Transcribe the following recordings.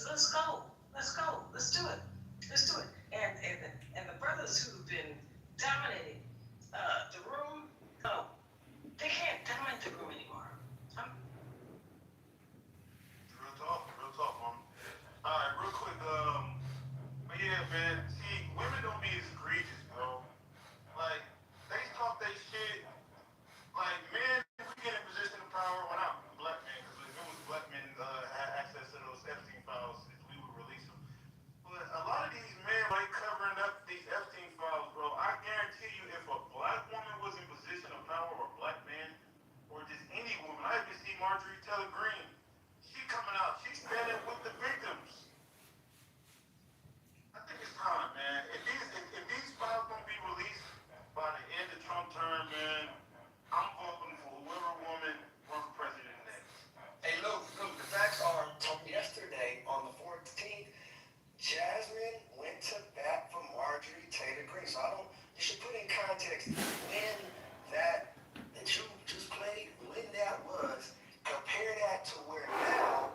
let's go, let's go, let's do it, let's do it. And the brothers who've been dominating the room, no, they can't dominate the room anymore. I'm, Real talk, mom. All right, real quick. But yeah, man. See, women don't be as egregious, bro. Like they talk they shit. Like men, we get in position of power when I'm a black man, because if it was black men had access to those Epstein files, we would release them. But a lot of these men, like covering up these Epstein files, bro. I guarantee you, if a black woman was in position of power, or a black man, or just any woman, I even see Marjorie Taylor Greene. She coming out, she's standing with the victims. I think it's time, man. If these files don't be released by the end of Trump term, man, I'm voting for whoever woman runs president next. Hey, look, the facts are yesterday on the 14th, Jasmine went to bat for Marjorie Taylor Greene. So you should put in context when that you just played, when that was, compare that to where now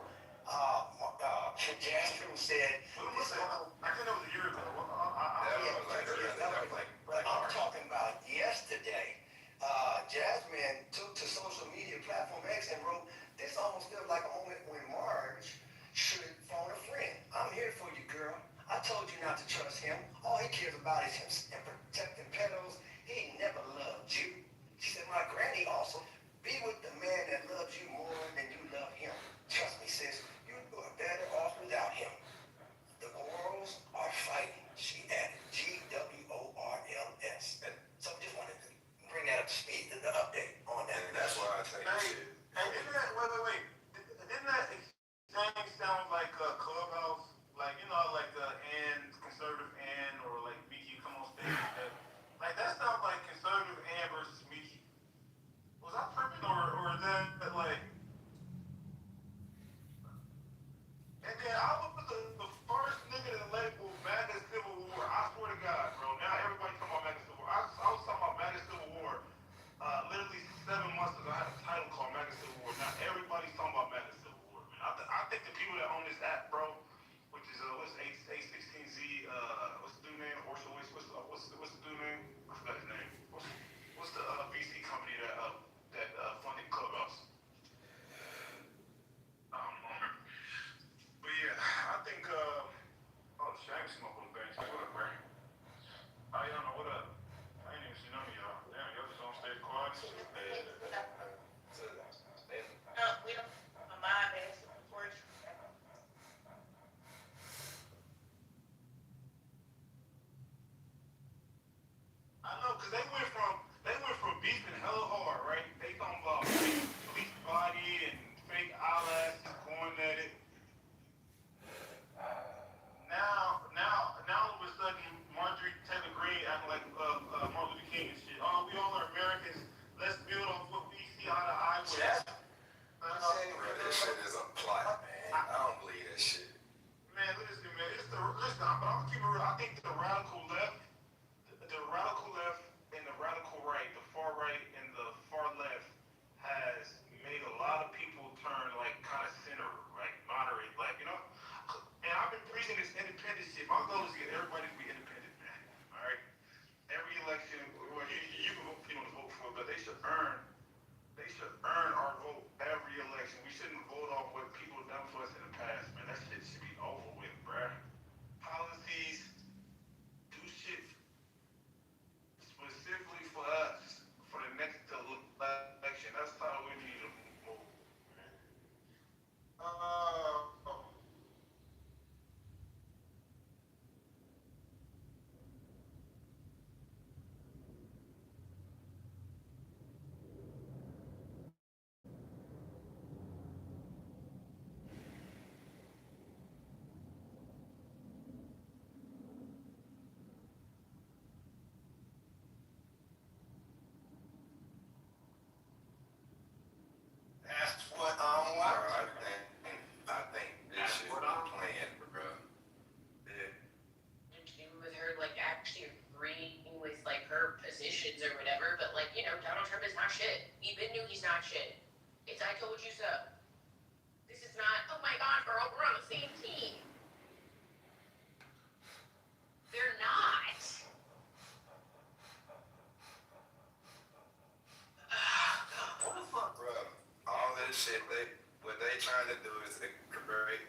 what they trying to do is create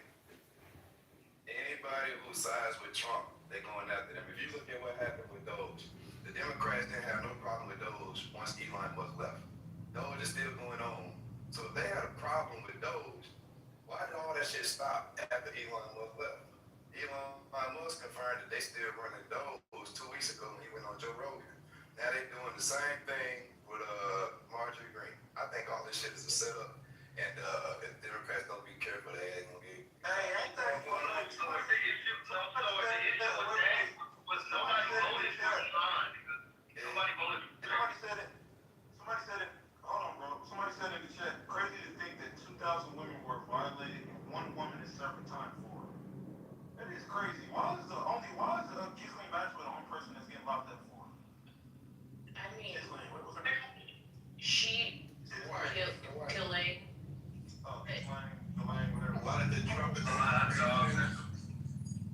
anybody who sides with Trump, they're going after them. If you look at what happened with Doge, the Democrats didn't have no problem with Doge once Elon Musk left. Doge is still going on. So if they had a problem with Doge, why did all that shit stop after Elon Musk left? Elon Musk confirmed that they still running Doge 2 weeks ago when he went on Joe Rogan. Now they doing the same thing with Marjorie Green. I think all this shit is a setup, and if Democrats don't be careful, they ain't gonna be. Hey, ain't that funny? So the issue was nobody voted for Elon because nobody voted for Trump. Somebody said it, hold on, bro. Somebody said in the chat, crazy to think that 2,000 women were violated and one woman is serving time for it. That is crazy. Why is Ghislaine Maxwell the only person that's getting locked up for it? I mean, Ghislaine, what was her name? she killing. Oh, Ghislaine, whatever. Why did Trump and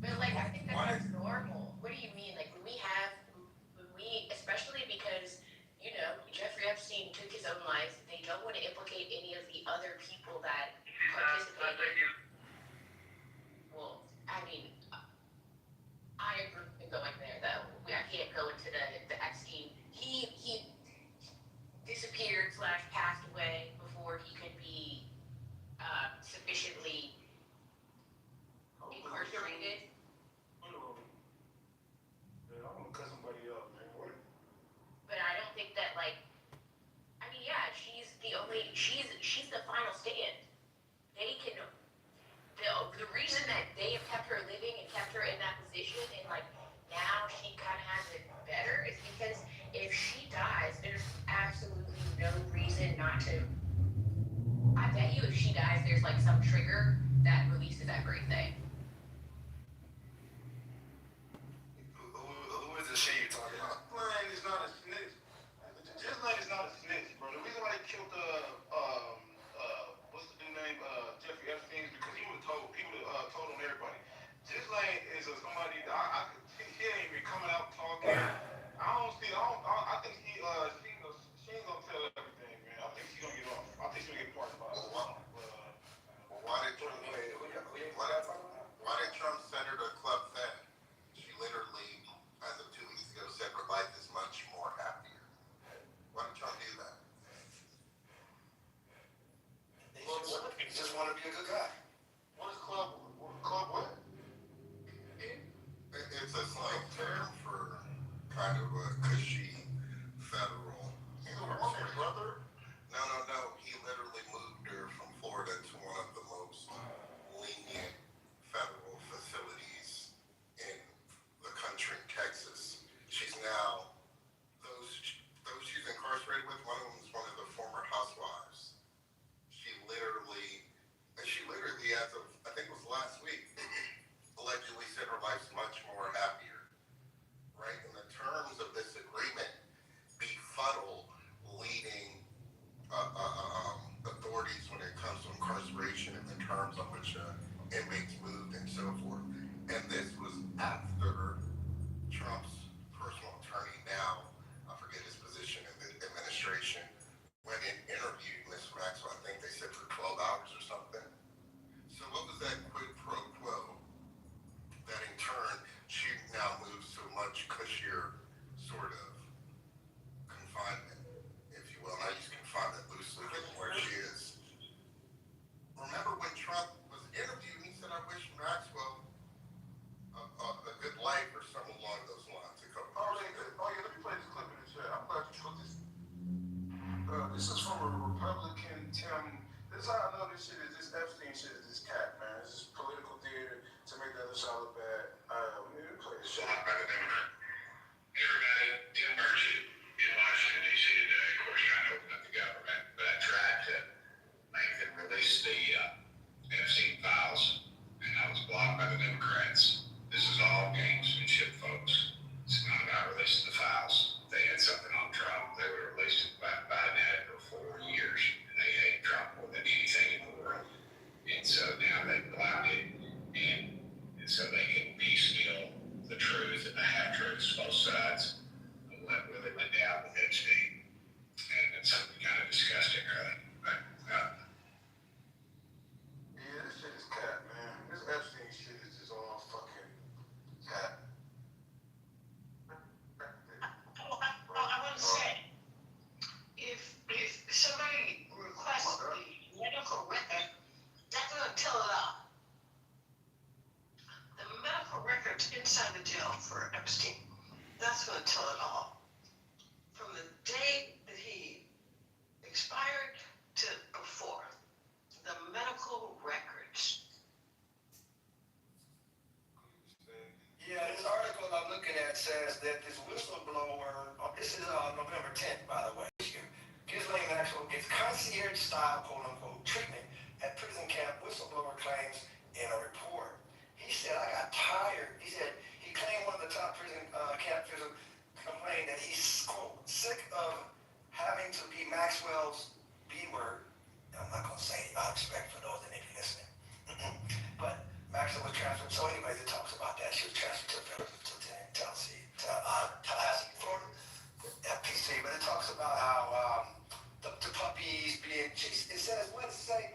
But like, I think that's normal. What do you mean? Like, when we, especially because, you know, Jeffrey Epstein took his own life, they don't want to implicate any of the other people that participated. Well, I mean, I agree with going there, though. I can't go into the Epstein. He disappeared / passed away before he could be sufficiently incarcerated. Yeah, I want to cut somebody up, man. What? But I don't think that, like, I mean, yeah, she's the final stand. They can, the reason that they have kept her living and kept her in that position and, like, now she kind of has it better is because if she dies, there's absolutely no reason not to. I bet you if she dies, there's, like, some trigger that releases everything. who is the shit you talking about? Ghislaine is not a snitch. Ghislaine is not a snitch, bro. The reason why they killed what's the dude name, Jeffrey Epstein is because he would have told people told on everybody. Ghislaine is somebody that she ain't even coming out talking. I think she ain't gonna tell everything, man. I think she's gonna get off. I think she's gonna get parked by Why did Trump send her to Club Fed? She literally, as of 2 weeks ago, said her life is much more happier. Why did Trump do that? He just want to be a good guy. what is club what? It's a slang term for kind of a cushy federal He's a woman, brother. No. He literally moved her from Florida to one of the most lenient federal facilities in the country, Texas. She's now, those she's incarcerated with, one of them is one of the former housewives. She literally, as of, I think it was last week, allegedly said her life's much more happier. Right? And the terms of this agreement befuddle leading authorities when it comes to incarceration and the terms on which inmates moved and so forth. And this was after Trump's personal attorney, now I forget his position in the administration, went and interviewed Ms. Maxwell. I think they said for 12 hours or something. So what was that quid pro quo that in turn she now moves to a much cushier sort of confinement, if you will. And I use confinement loosely given where she is. Remember when Trump was interviewed, he said, I wish Maxwell a good life or something along those lines. inside the jail for Epstein. That's going to tell it all. From the day that he expired to before, the medical records. Yeah, this article I'm looking at says that this whistleblower, this is November 10th, by the way, this year. Ghislaine Maxwell gets concierge-style, quote-unquote, treatment at prison camp, whistleblower claims in a report. He said, I got tired. He said, he claimed one of the top prison camp officials complained that he's, quote, sick of having to be Maxwell's B word. I'm not going to say it, out of respect for those that may be listening. But Maxwell was transferred. So anyways, it talks about that. She was transferred to Tallahassee, Florida, FPC. But it talks about how the puppies being chased. It says, what does it say?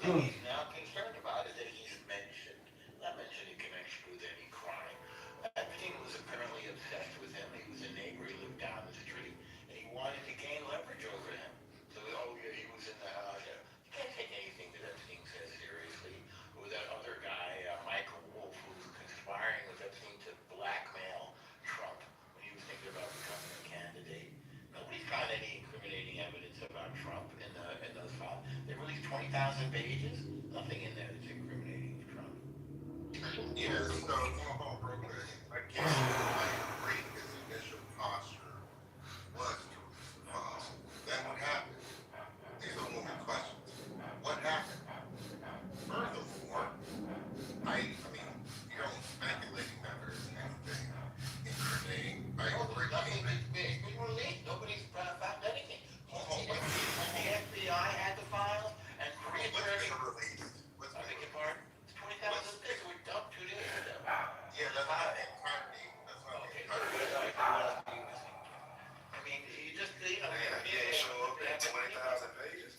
thing he's now concerned about is that he's mentioned, not mentioned in connection with any crime. Epstein was apparently obsessed with him. He was a neighbor. He lived down the street, and he wanted to gain leverage over him. So, oh yeah, he was in the house. Yeah. You can't take anything that Epstein says seriously. Or that other guy, Michael Wolff, who was conspiring with Epstein to blackmail Trump when he was thinking about becoming a candidate. Nobody found any incriminating evidence about Trump in those files. They released 20,000 pages. Nothing in there that's incriminating of Trump. Yeah, so hold on real quick. Again, I agree his initial posture was to release the files. Then what happened? These are women questions. What happened? Furthermore, I mean, you're only speculating that there is anything incriminating. I No, agree. there's nothing that's been released. Nobody's found anything. Hold on, The FBI had the files, and three what's attorneys. been released? What's I been beg your released? pardon? 20,000 pages were dumped 2 days ago. Yeah, that's not the entirety. That's not the Okay, so entirety. what else are you missing? I mean, you just, you know, Man, he ain't show up at 20,000 pages.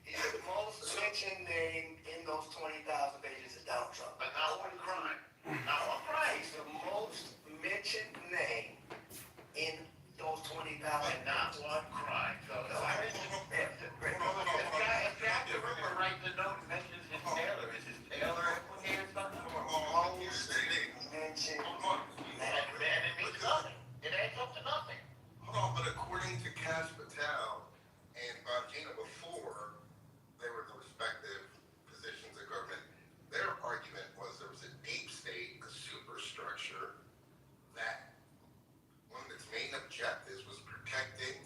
He's the most mentioned name in those 20,000 pages is Donald Trump. But not one crime. Not one crime. He's the most mentioned name in those 20,000 And not one crime. So, if Jack the Ripper writes the note and mentions his tailor, is his tailor implicated somehow? mentioned And it means nothing. It adds up to nothing. Hold on, but according to Kash Patel and Bongino before they were in the respective positions of government, their argument was there was a deep state, a superstructure that one of its main objectives was protecting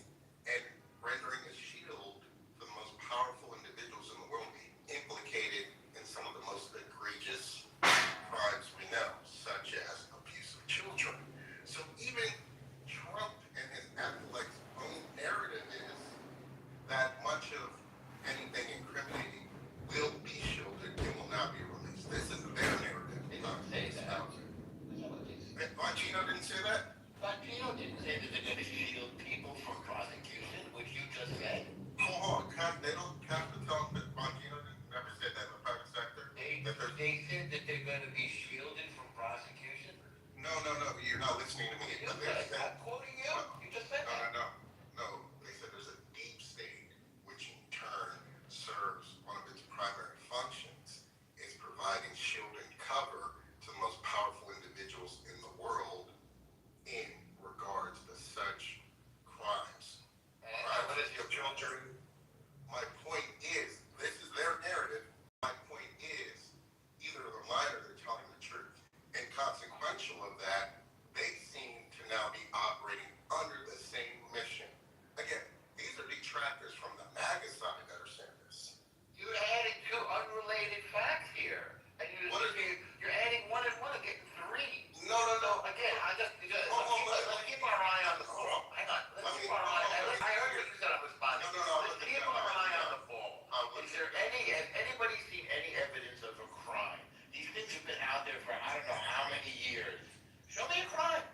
and rendering a shield for the most powerful individuals in the world implicated in some of the most egregious crimes we know, such as abuse of children. So even Trump and his acolytes' own narrative is that much of anything incriminating will be shielded and will not be released. This is their narrative. They didn't say that. That's not what they said. Bongino didn't say that? Bongino didn't say that they're going to shield people from prosecution, which you just said. Hold on, Kash Patel and Bongino never said that in the private sector? They said that they're going to be shielded from prosecution. No, you're not listening to me. You But just they said, said, I'm quoting you. You just said that. no. They said there's a deep state, which in turn serves one of its primary functions, is providing shield and cover to the most powerful individuals in the world in regards to such crimes. And what is your children? My point is, this is their narrative. My point is, either they're lying or they're telling the truth. And consequential of that, they seem to now be operating under the same mission. Again, these are detractors from the MAGA side that are saying this. You added two unrelated facts here. And you're adding one and one and getting three. No. Again, let's keep our eye on the ball. Hang on. Let's keep our eye. I heard what you said. I'm responding. Let's keep our eye on the ball. Has anybody seen any evidence of a crime? These things have been out there for I don't know how many years. Show me a crime.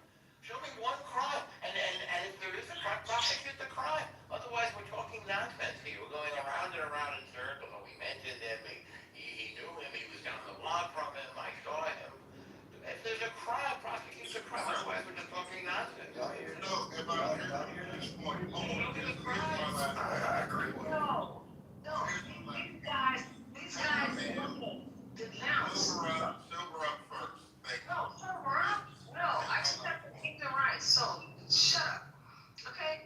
Show me one crime. And if there is a crime, prosecute the crime. Otherwise, we're talking nonsense here. We're going around and around in circles. We mentioned him. He knew him. He was down the block from him. I saw him. If there's a crime, prosecute the crime. Otherwise, we're just talking nonsense. No, if I'm here at this point, I agree with you. No, these guys denounce. Sober up first. Thank you. No, sober up. No, I just have to keep them right. So shut up, okay?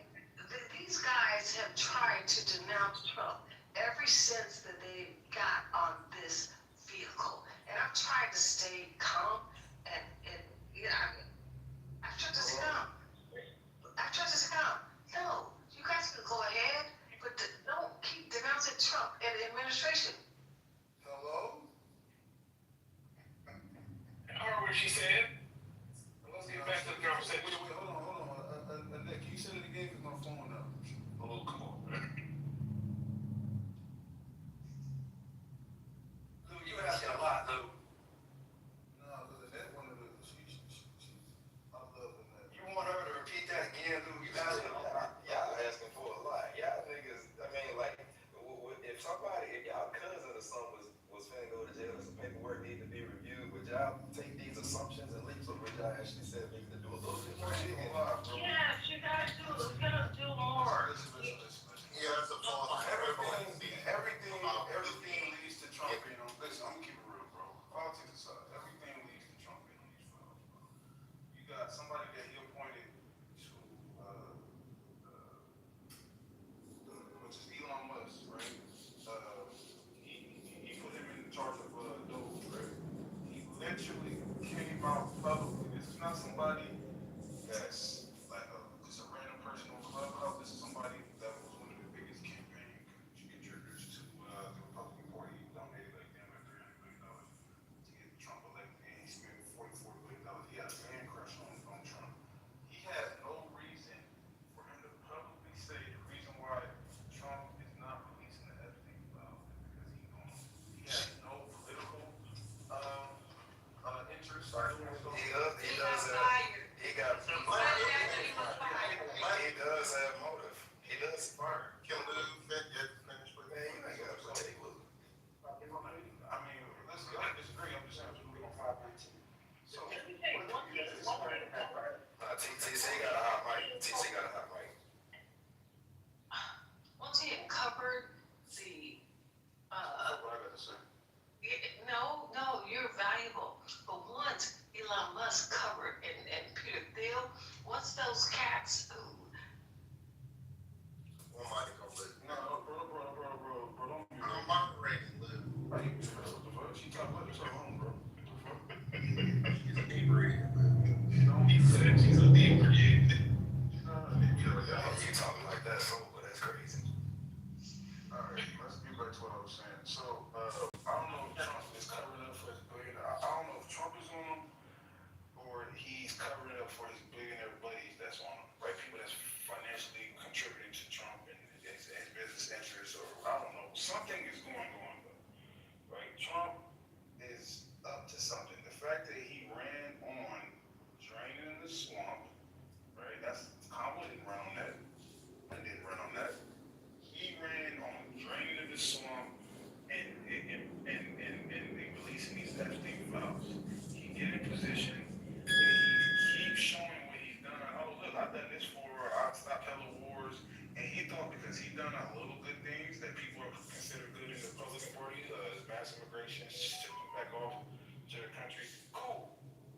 These guys have tried to denounce Trump ever since that they got on this vehicle, and I've tried to stay calm and I've tried to stay calm. No, you guys can go ahead, but don't keep denouncing Trump and the administration. Hello? I heard what she said. Let's get back to the conversation. Wait, hold on. Nick, can you say it again? Because my phone up. Oh, come on, man. Lou, you asking a lot, Lou. No, because that one of the, I love that. You want her to repeat that again, Lou? You asking a lot. Y'all asking for a lot. Y'all niggas I actually said we could do a little bit more. She ain't gonna lie, bro. Yes, you gotta do more. Listen. Yeah, that's a false. Everything leads to Trump being on. Listen, I'm gonna keep it real, bro. Politics aside, everything leads to Trump being on these files, bro. You got somebody that he appointed to, which is Elon Musk, right? He put him in charge of Doge, right? He literally came out publicly. This is not somebody that's like just a random person on Clubhouse. This is somebody that was one of the biggest campaign contributors to the Republican Party. He donated like damn near $300 million to get Trump elected, and he spent $44 billion. He had a man crush on Trump. He had no reason for him to publicly say the reason why Trump is not releasing the Epstein files is because he has no political interest. He does have. He got. He does have motive. He does. Fire. Kill Lou, finish with Man, you ain't gotta protect Lou. I mean, listen, I disagree. I'm just saying, we're going 519. So, TC got a hot mic. TC got a hot mic. Once he had covered the, that's what I got to say. no, you're valuable. But once Elon Musk covered and Peter Thiel, once those cats who one mic on Lou. No, bro, don't be I'm moderating Lou. What the fuck? She talking about this at home, bro. She's an inebriated Lou. He said she's a inebriated. You talking like that sober? That's crazy. Alright, let's get back to what I was saying. So, I don't know if Trump is covering up for his billionaire. I don't know if Trump is on him or he's covering up for his billionaire buddies that's on him, right? People that's financially contributing to Trump and his business interests, or I don't know. Something is going on, though, right? Trump is up to something. The fact that he ran on draining the swamp, right? That's Kamala didn't run on that. I didn't run on that. He ran on draining the swamp and releasing these Epstein files. He get in position and he keeps showing what he's done. Oh look, I've done this for I stopped hella wars, and he thought because he done a little good things that people are considered good in the Republican Party, mass immigration, shipping back off to the country. Cool.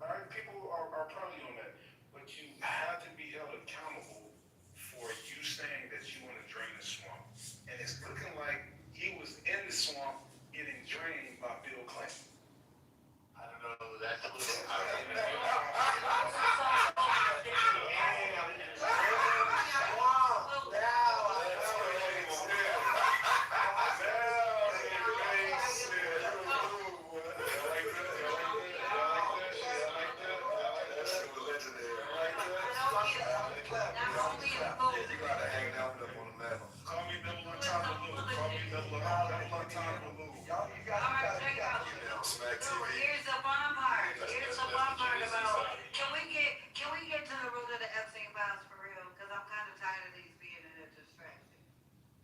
Alright, people are probably on that. But you have to be held accountable for you saying that you want to drain the swamp. And it's looking like he was in the swamp getting drained by Bill Clinton. I don't know, that's a little. Call me double on top of Lou. Call me double on top of Lou. Y'all, you got. Smack So TV. here's the fun part. Here's the fun part about. Can we get to the root of the Epstein files for real? Because I'm kind of tired of these being a distraction.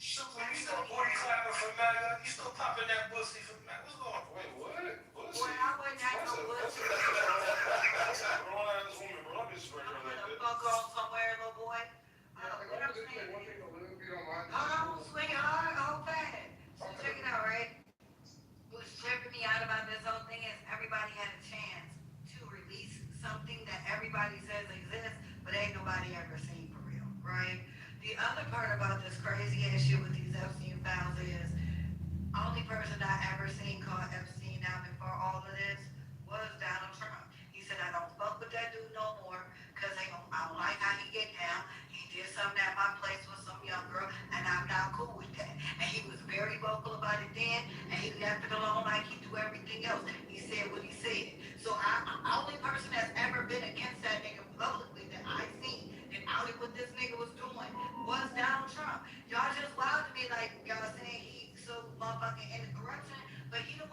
So you still boy clapping for MAGA? You still popping that pussy for MAGA? What's going on? Wait, what? Pussy? Boy, I wouldn't have no pussy. That's a grown ass woman, bro. Don't disrespect her I'm like gonna that. fuck off somewhere, little boy. Hold on, swing it hard, hold fast. So check it out, right? What's tripping me out about this whole thing is everybody had a chance to release something that everybody says exists, but ain't nobody ever seen for real, right? The other part about this crazy ass shit with these Epstein files is only person I ever seen call Epstein out before all of this was Donald Trump. He said, I don't fuck with that dude no more because I don't like how he get down. He did something at my place with some young girl, and I'm not cool with that. And he was very vocal about it then, and he left it alone like he do everything else. He said what he said. So only person that's ever been against that nigga publicly that I seen and outed what this nigga was doing was Donald Trump. Y'all just wild to me like y'all saying he so motherfucking into corruption, but he the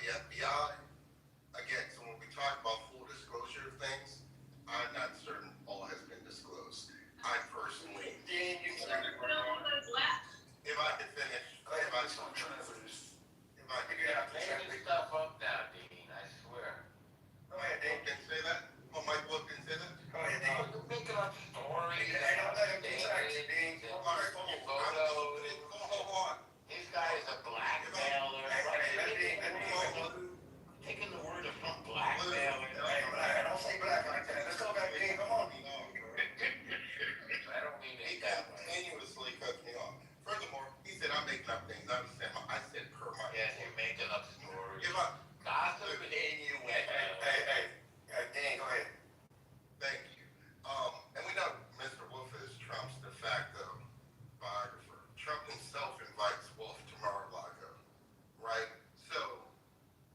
the FBI. Again, so when we talk about full disclosure of things, I'm not certain all has been disclosed. I personally, Dean, you can. if I could finish, if I could Making stuff up now, Dean, I swear. Go ahead, Dean. didn't say that? Oh, Mike Wolf didn't say that? Go ahead, Dean. You're making up stories. Hey, don't let him distract you, Dean. All right, hold on. This guy is a blackmailer. Taking the word from blackmailer. Hey, black, don't say black like that. Let's go back, Dean. Come on. I don't mean He it that way. continuously cuts me off. Furthermore, he said I'm making up things. I said per my. Yes, you're making up stories. If I, Gossip and innuendo. Hey, Dean, go ahead. thank you. And we know Mr. Wolf is Trump's de facto biographer. Trump himself invites Wolf to Mar-a-Lago, right? So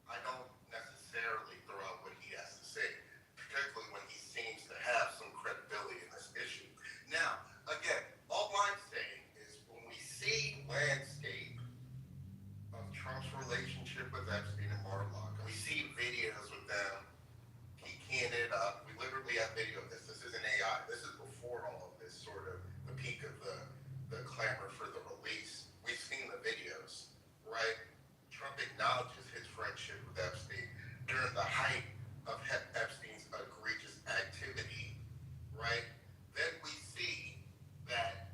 I don't necessarily throw out what he has to say, particularly when he seems to have some credibility in this issue. Now, again, all I'm saying is when we see landscape of Trump's relationship with Epstein and Mar-a-Lago, we see videos with them. He canned it up. We literally have video of this. This isn't AI. This is before all of this sort of the peak of the clamor for the release. We've seen the videos, right? Trump acknowledges his friendship with Epstein during the height of Epstein's egregious activity, right? Then we see that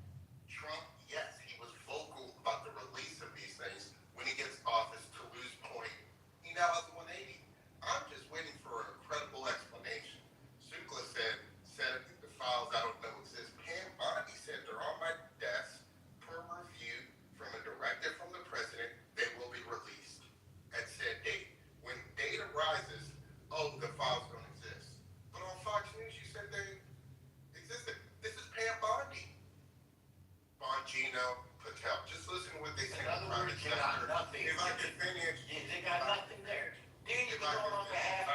Trump, yes, he was vocal about the release of these things. When he gets office, to lose point, he now has 180. I'm just waiting for a credible explanation. Sukla said the files I don't know exist. Pam Bondi said they're on my desk per review from a directive from the president. They will be released at said date. When date arises, oh, the files don't exist. But on Fox News, you said they existed. This is Pam Bondi. Bongino, Patel. Just listen to what they say. In other words, you got nothing. If I could finish. They got nothing there. Dean, you're going on behalf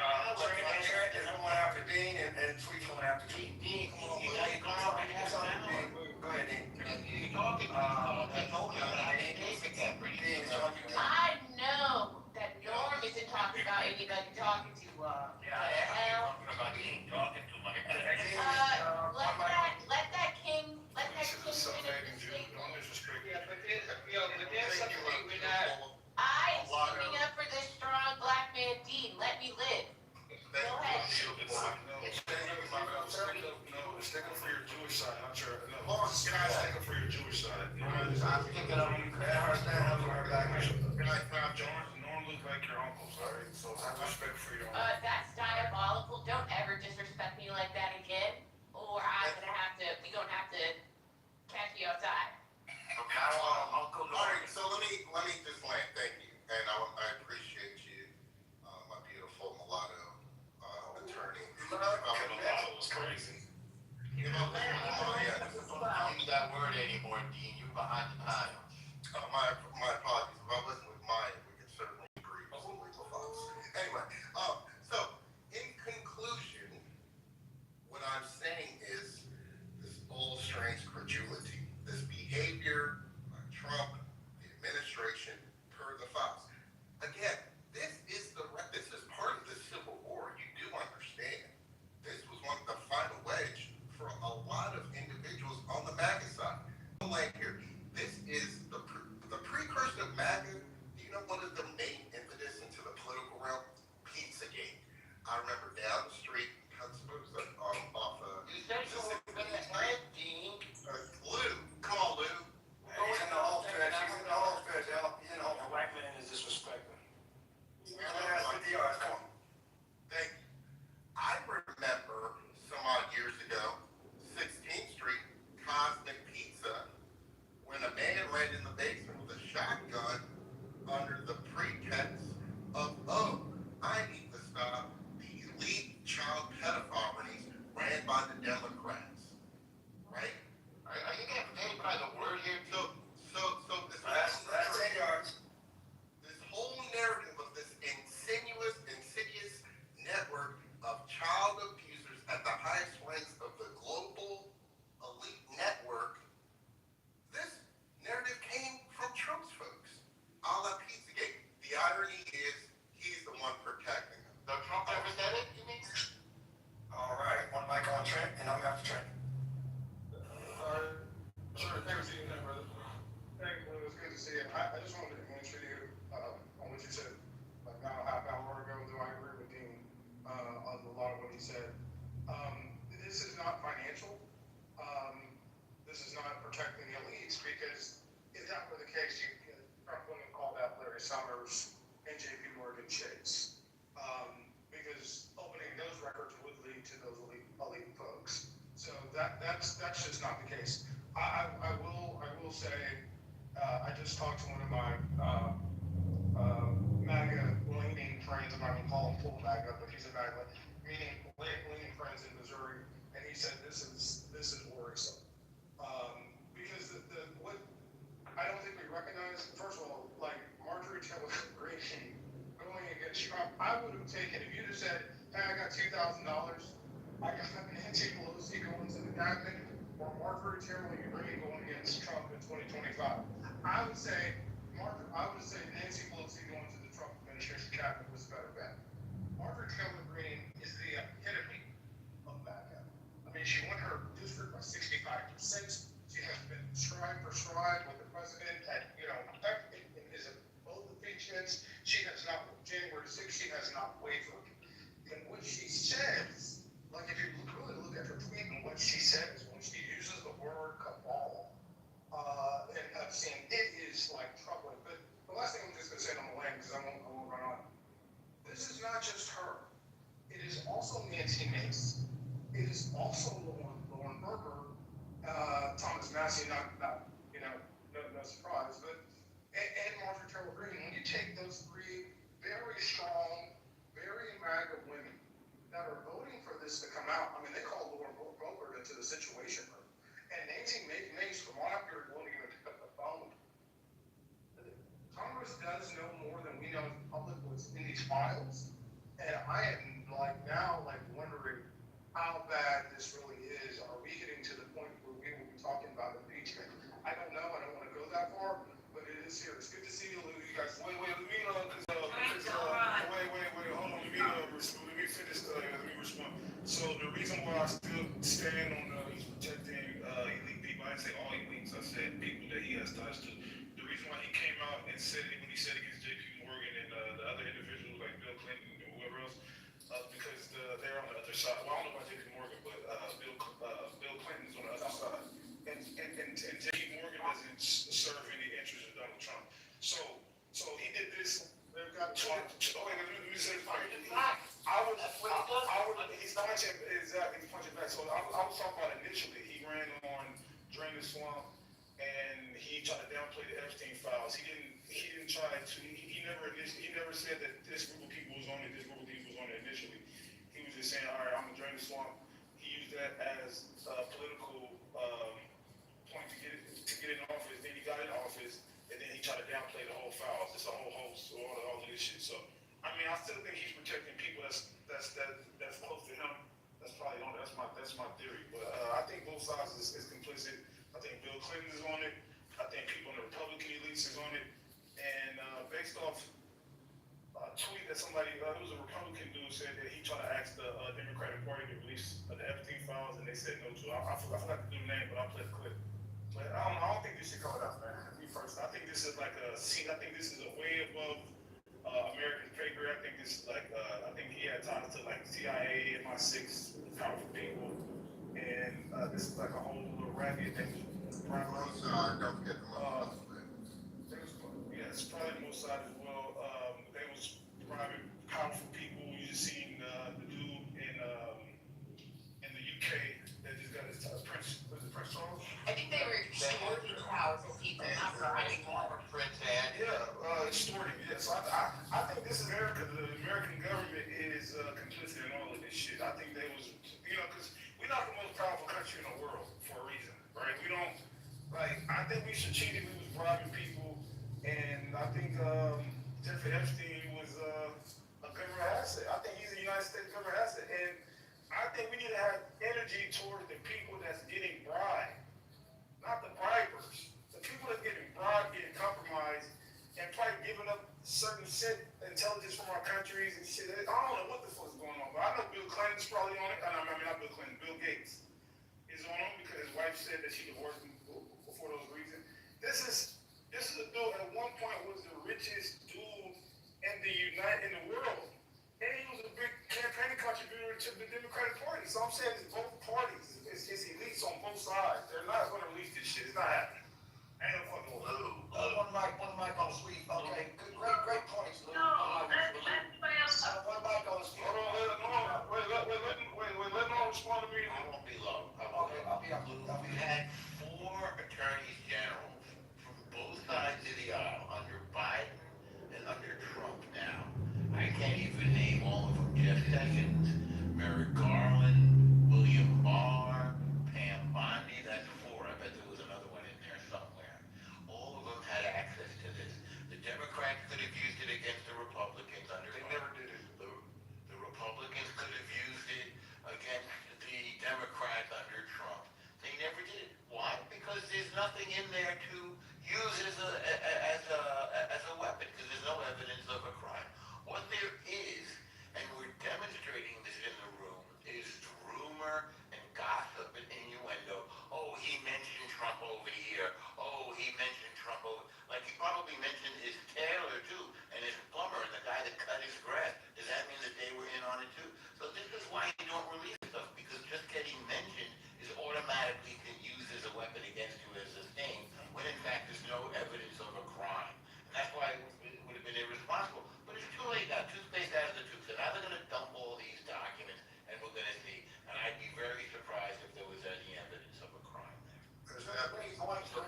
There's one after Dean and Sweet's one after Dean. Dean, you got your going on behalf of Go ahead, Dean. You're talking to me. I told you that I ain't taking that for Dean, you. it's on you. I know that Norm isn't talking about anybody talking to, hell. Talking to my. Let that king This is a finish self-hating his Jew. statement. Don't disrespect me. But there's something we're not. I'm speaking up for this strong black man, Dean. Let me live. Go ahead. Stick up for your Jewish side, not your. No, stick up for your Jewish side. I'm thinking of you. Norm looks like your uncles, alright? So have respect for your uncle. That's diabolical. Don't ever disrespect me like that again, or we're gonna have to catch you outside. Uncle All right, so let me just land. Thank you, and I appreciate you, my beautiful mulatto attorney. It's crazy. You know, Don't use that word anymore, Dean. You're behind the times. my apologies. If I wasn't with Maya, we could certainly agree with some legal thoughts. Anyway, so in conclusion, what I'm saying is this all strange credulity, this behavior by Trump, the administration, per the that's just not the case. I will say, I just talked to one of my MAGA leaning friends. I'm not gonna call him full MAGA, but he's a MAGA leaning friends in Missouri, and he said this is worrisome. Because the what I don't think we recognize, first of all, like Marjorie Taylor Greene going against Trump, I would have taken, if you'd have said, hey, I got $2,000, I got Nancy Pelosi going to the cabinet, or Marjorie Taylor Greene going against Trump in 2025. I would say Nancy Pelosi going to the Trump administration cabinet was a better bet. Marjorie Taylor Greene is the epitome of MAGA. I mean, she won her district by 65%. She has been stride for stride with the president at, in his both impeachments. She has not, January 6th, she has not wavered. And what she says, like if you really look at her tweet and what she says, when she uses the word cabal, and I've seen it is like troubling. But the last thing I'm just going to say, and I'm going to land because I won't run on. This is not just her. It is also Nancy Mace. It is also Lauren Berger, Thomas Massey, no surprise, but and Marjorie Taylor Greene. When you take those three very strong, very MAGA women that are voting for this to come out, I mean, they call Lauren Berger into the Situation Room, and Nancy Mace, from what I've heard, won't even pick up the phone. Congress does know more than we know in public what's in these files, and I am now wondering how bad this really is. Are we getting to the point where we will be talking about impeachment? I don't know. I don't want to go that far, but it is here. It's good to see you, Lou. You guys. Wait, let me hold on. Let me finish. Let me respond. So the reason why I still stand on he's protecting elite people. I didn't say all elites. I said people that he has ties to. The reason why he came out and said it when he said against J.P. Morgan and the other individuals like Bill Clinton and whoever else, because they're on the other side. Well, I don't know about J.P. Morgan, but Bill Clinton's on the other side, and J.P. Morgan doesn't serve any interest of Donald Trump. So he did this. They've got let me say this. He's punching exactly. He's punching back. So I was talking about initially. He ran on Drain the Swamp, and he tried to downplay the Epstein files. He didn't try to. He never said that this group of people was on it. This group of people was on it initially. He was just saying, all right, I'm gonna drain the swamp. He used that as a political point to get in office. Then he got in office, and then he tried to downplay the whole files. It's a whole host of all of this shit. So, I mean, I still think he's protecting people that's close to him. That's probably on. That's my theory. But I think both sides is complicit. I think Bill Clinton is on it. I think people in the Republican elites is on it. And based off a tweet that somebody, it was a Republican dude, said that he tried to ask the Democratic Party to release the Epstein files, and they said no to it. I forgot the dude's name, but I'll play the clip. But I don't think this should come out, man. Me first, I think this is like I think this is a way above American paper. I think this is like, I think he had ties to like CIA, MI6, powerful people, and this is like a whole little racket thing. Don't forget the It's probably the Mossad as well. They was private, powerful people. You just seen the dude in the UK that just got his Prince Charles? I think they were extorting powers of people, not providing more. Prince and Extorting, yes. I think this is America. The American government is complicit in all of this shit. I think they was, because we're not the most powerful country in the world for a reason, right? We don't, I think we strategically was bribing people, and I think Jeffrey Epstein was a government asset. I think he's a United States government asset, and I think we need to have energy towards the people that's getting bribed, not the bribers. The people that's getting bribed, getting compromised, and probably giving up certain shit, intelligence from our countries and shit. I don't know what the fuck's going on, but I know Bill Clinton's probably on it. I mean, not Bill Clinton, Bill Gates is on it because his wife said that she divorced him for those reasons. This is a dude at one point was the richest dude in the world. And he was a big campaign contributor to the Democratic Party. So I'm saying it's both parties. It's elites on both sides. They're not going to release this shit. It's not happening. Ain't no fucking way. One mic on sweet. Okay, great points, Lou. No, let anybody else talk. One mic on sweet. Hold on, let him respond to me. I won't be long. Okay, I'll be up. We've had 4 attorneys general from both sides of the aisle, under Biden and under Trump now. I can't even name all of them. Jeff Sessions, Merrick Garland, William Barr, Pam Bondi, that's 4. I bet there was another one in there somewhere. All of them had access to this. The Democrats could have used it against the Republicans under They Trump. never did it. The Republicans could have used it against the Democrats under Trump. They never did it. Why? Because there's nothing in there to use as a weapon, because there's no evidence of a crime. What there is, and we're demonstrating this in the room, is rumor and gossip and innuendo. Oh, he mentioned Trump over here. Oh, he mentioned Trump over. Like he probably mentioned his tailor too, and his plumber, and the guy that cut his grass. Does that mean that they were in on it too? So this is why you don't release stuff, because just getting mentioned is automatically used as a weapon against you as a stain, when in fact there's no evidence of a crime. And that's why it would have been irresponsible. But it's too late now. Toothpaste out of the tube. So now they're going to dump all these documents, and we're going to see. And I'd be very surprised if there was any evidence of a crime there. Hold on, before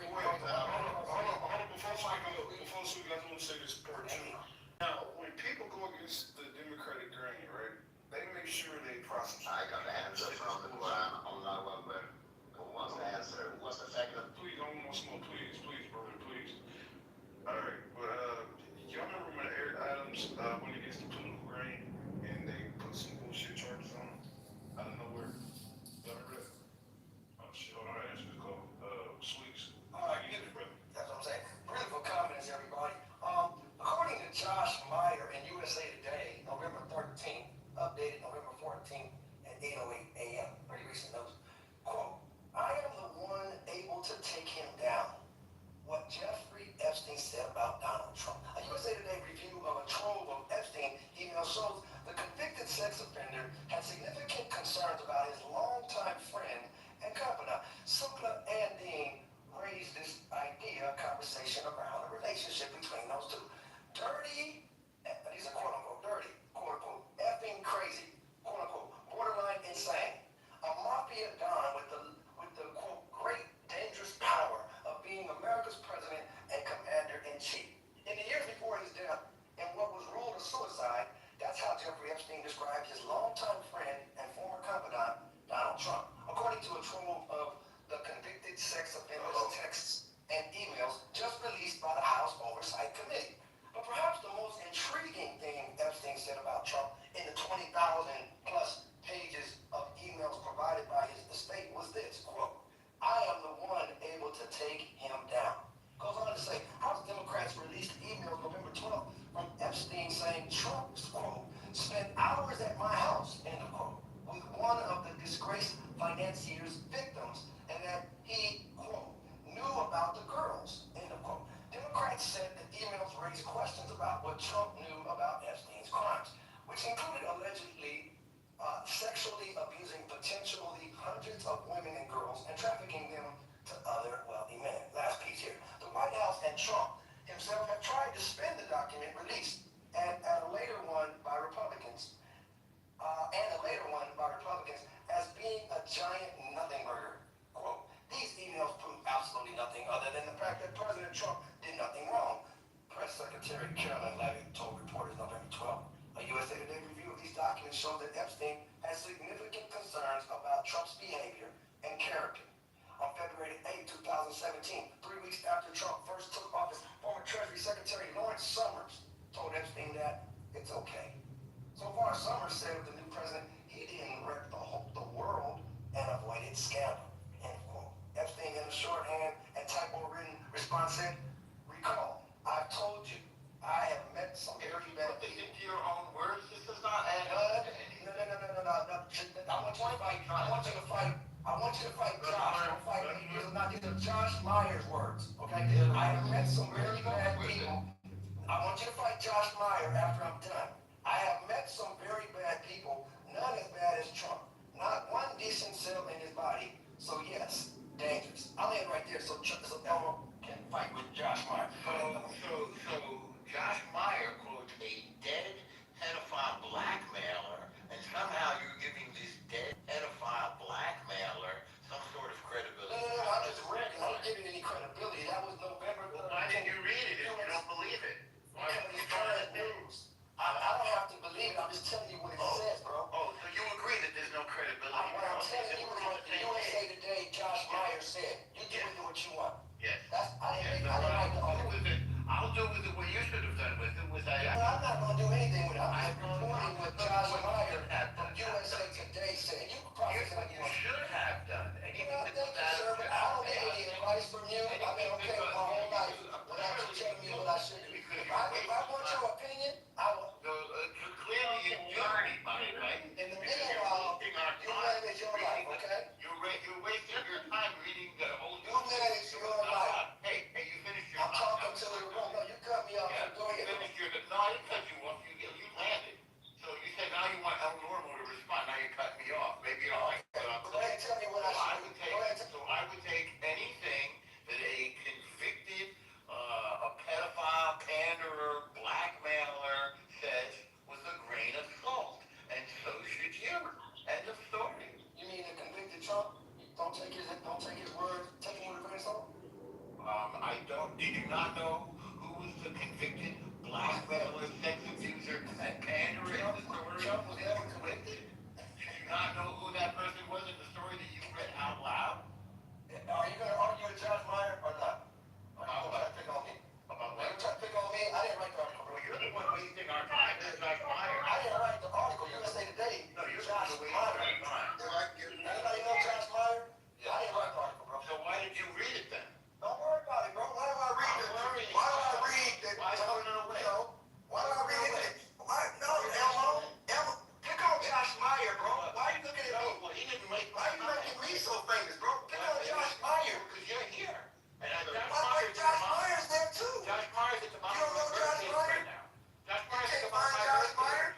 we let them say this part two. Now, when people go against the Democratic grain, right, they make sure they prosecute. I got to answer something, but I'm not one, but who wants to answer? What's the second? Please, I don't want smoke, please, brother, please. All right, but y'all remember when Eric Adams went against the political grain and they put some bullshit charges on him out of nowhere? Y'all remember that? Oh shit, hold on, I answered the call. Sweets. I get it, brother. That's what I'm saying. Critical comments, everybody. According to Josh Meyer in USA Today, November 13th, updated November 14th at 8:08 a.m., pretty recent news, quote, I am the one able to take him down. What Jeffrey Epstein said about Donald Trump. A USA Today review of a trove of Epstein emails shows the convicted sex offender had significant concerns about his longtime friend and confidant. Sukla and Dean raised this conversation around a relationship between those two. Dirty, these are quote unquote dirty, quote unquote, effing crazy, quote unquote, borderline insane. A mafia don with the quote, great dangerous power of being America's president and commander-in-chief. In the years before his death, in what was ruled a suicide, that's how Jeffrey Epstein described his longtime friend and former confidant, Donald Trump. According to a trove of the convicted sex offender's texts and emails just released by the House Oversight Committee. But perhaps the most intriguing thing Epstein said about Trump in the 20,000 plus pages of emails provided by his estate was this, quote, I am the one able to take him down. Goes on to say, House Democrats released emails November 12th from Epstein saying Trump's, quote, spent hours at my house, end of quote, with one of the disgraced financier's victims, and that he, quote, knew about the girls, end of quote. Democrats said the emails raised questions about what Trump knew about Epstein's crimes, which included allegedly sexually abusing potentially hundreds of women and girls and trafficking them to other wealthy men. Last piece here. The White House and Trump himself have tried to spin the document released and a later one by Republicans as being a giant nothing burger. Quote, these emails prove absolutely nothing other than the fact that President Trump did nothing wrong. Press Secretary Carolyn Levitt told reporters November 12th. A USA Today review of these documents showed that Epstein has significant concerns about Trump's behavior and character. On February 8, 2017, 3 weeks after Trump first took office, former Treasury Secretary Lawrence Summers told Epstein that it's okay. So far, Summers said of the new president, he didn't wreck the world and avoided scandal. End quote. Epstein, in a shorthand and typo-written response said, recall, I've told you, I have met some very bad people. Into your own words, this does not add No. I want you to fight Josh. Don't fight me. These are Josh Meyer's words. Okay? I have met some very bad people. I want you to fight Josh Meyer after I'm done. I have met some very bad people, none as bad as Trump. Not one decent cell in his body. So yes, dangerous. I'll end right there so Elmo can fight with Josh Meyer. So Josh Meyer quotes a dead pedophile blackmailer, and somehow you're giving this dead pedophile blackmailer some sort of credibility. believe it. I'm just telling you what it Oh. says, bro. Oh, so you agree that there's no credibility? What I'm telling you We're is on what the the same USA page. Today, Josh Meyer said. You do with it what you want. Yes. I Yes, didn't that's what write the I'll do article. with it. I'll do with it what you should have done with it, was But I'm not gonna do anything with it. I'm just reporting what Josh Meyer from USA Today said. You can probably say like you You want. should have done anything Well, that thank was you, out sir, of but I don't need any advice from you. I've been okay with my whole life without you telling me what I should do. If I want your opinion, I will. So, clearly you don't need mine, right? In the Because meanwhile, you're wasting our you time manage your reading life, the- okay? You're wasting your time reading the whole. You manage your life. Hey, you finished your. I'm talking to the room. No, you cut me off. Yeah, Go you ahead. finished your, no, I didn't cut you off, you landed. So you said now you want El Normo to respond, now you cut me off, maybe you don't like what I'm Go ahead and tell me what I should do. Go ahead and So I would take anything that a convicted, a pedophile, panderer, blackmailer says was a grain of salt, and so should you. End of story. You mean the convicted Trump? Don't take his word. Take him with a grain of salt. I don't. Did you not know who was the convicted blackmailer, sex abuser, and panderer in the story? Trump was never convicted. Did you not know who that person was in the story that you read out loud? Are you gonna argue with Josh Meyer or not? Are you gonna try to pick on me? About Are you what? trying to pick on me? I didn't write the article. Well, you're the one wasting our time. That's Josh Meyer. I didn't write the article. USA Today. No, you're Josh the one wasting our Meyer. time. If I can get Anybody know Josh Meyer? I didn't write the article, bro. So why did you read it then? Don't worry about it, bro. Why do I read it? Why do I read that? Why throwing it away? No. Why do I read it? Why? No, Elmo. Pick on Josh Meyer, bro. Why are you looking at me? Well, he didn't make. Why are you making me so famous, bro? Pick on Josh Meyer. Because you're here. And Why Josh Meyer's there too? Josh Meyer's at the bottom You don't know of my Josh birthday Meyer? right now. Josh You Meyer's at can't the bottom find of my Josh birthday. Meyer?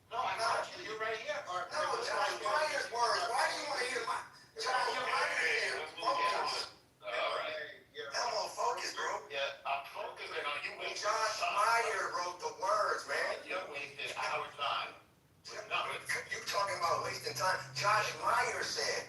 No, I'm not. You're right here. No, Josh Meyer's words. Why do you want to hear my Josh Meyer's here? Focus. All right. Elmo, focus, bro. Yeah, I'm focusing on you. Josh Meyer wrote the words, man. You wasted our time. You talking about wasting time? Josh Meyer said.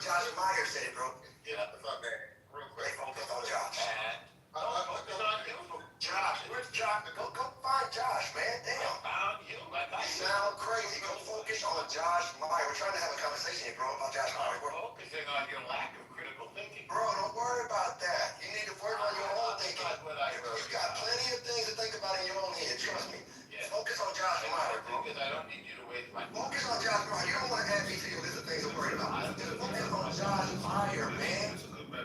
Josh Meyer said it, bro. Yeah. if I may, real They quick. focused on Josh. And focus on you. Josh, where's Josh? Go find Josh, man. I Damn. found you. I got You you. sound crazy. Go focus on Josh Meyer. We're trying to have a conversation here, bro, about Josh Meyer. I'm focusing on your lack of critical thinking. Bro, don't worry about that. You need to work on your own thinking. That's not what I heard. You got plenty of things to think about in your own head. Trust me. Yeah. Focus on Josh Meyer, bro. Because I don't need you to waste my time. Focus on Josh Meyer. You don't want to add me to your list of things to worry about. Just focus on Josh Meyer, man. So, if I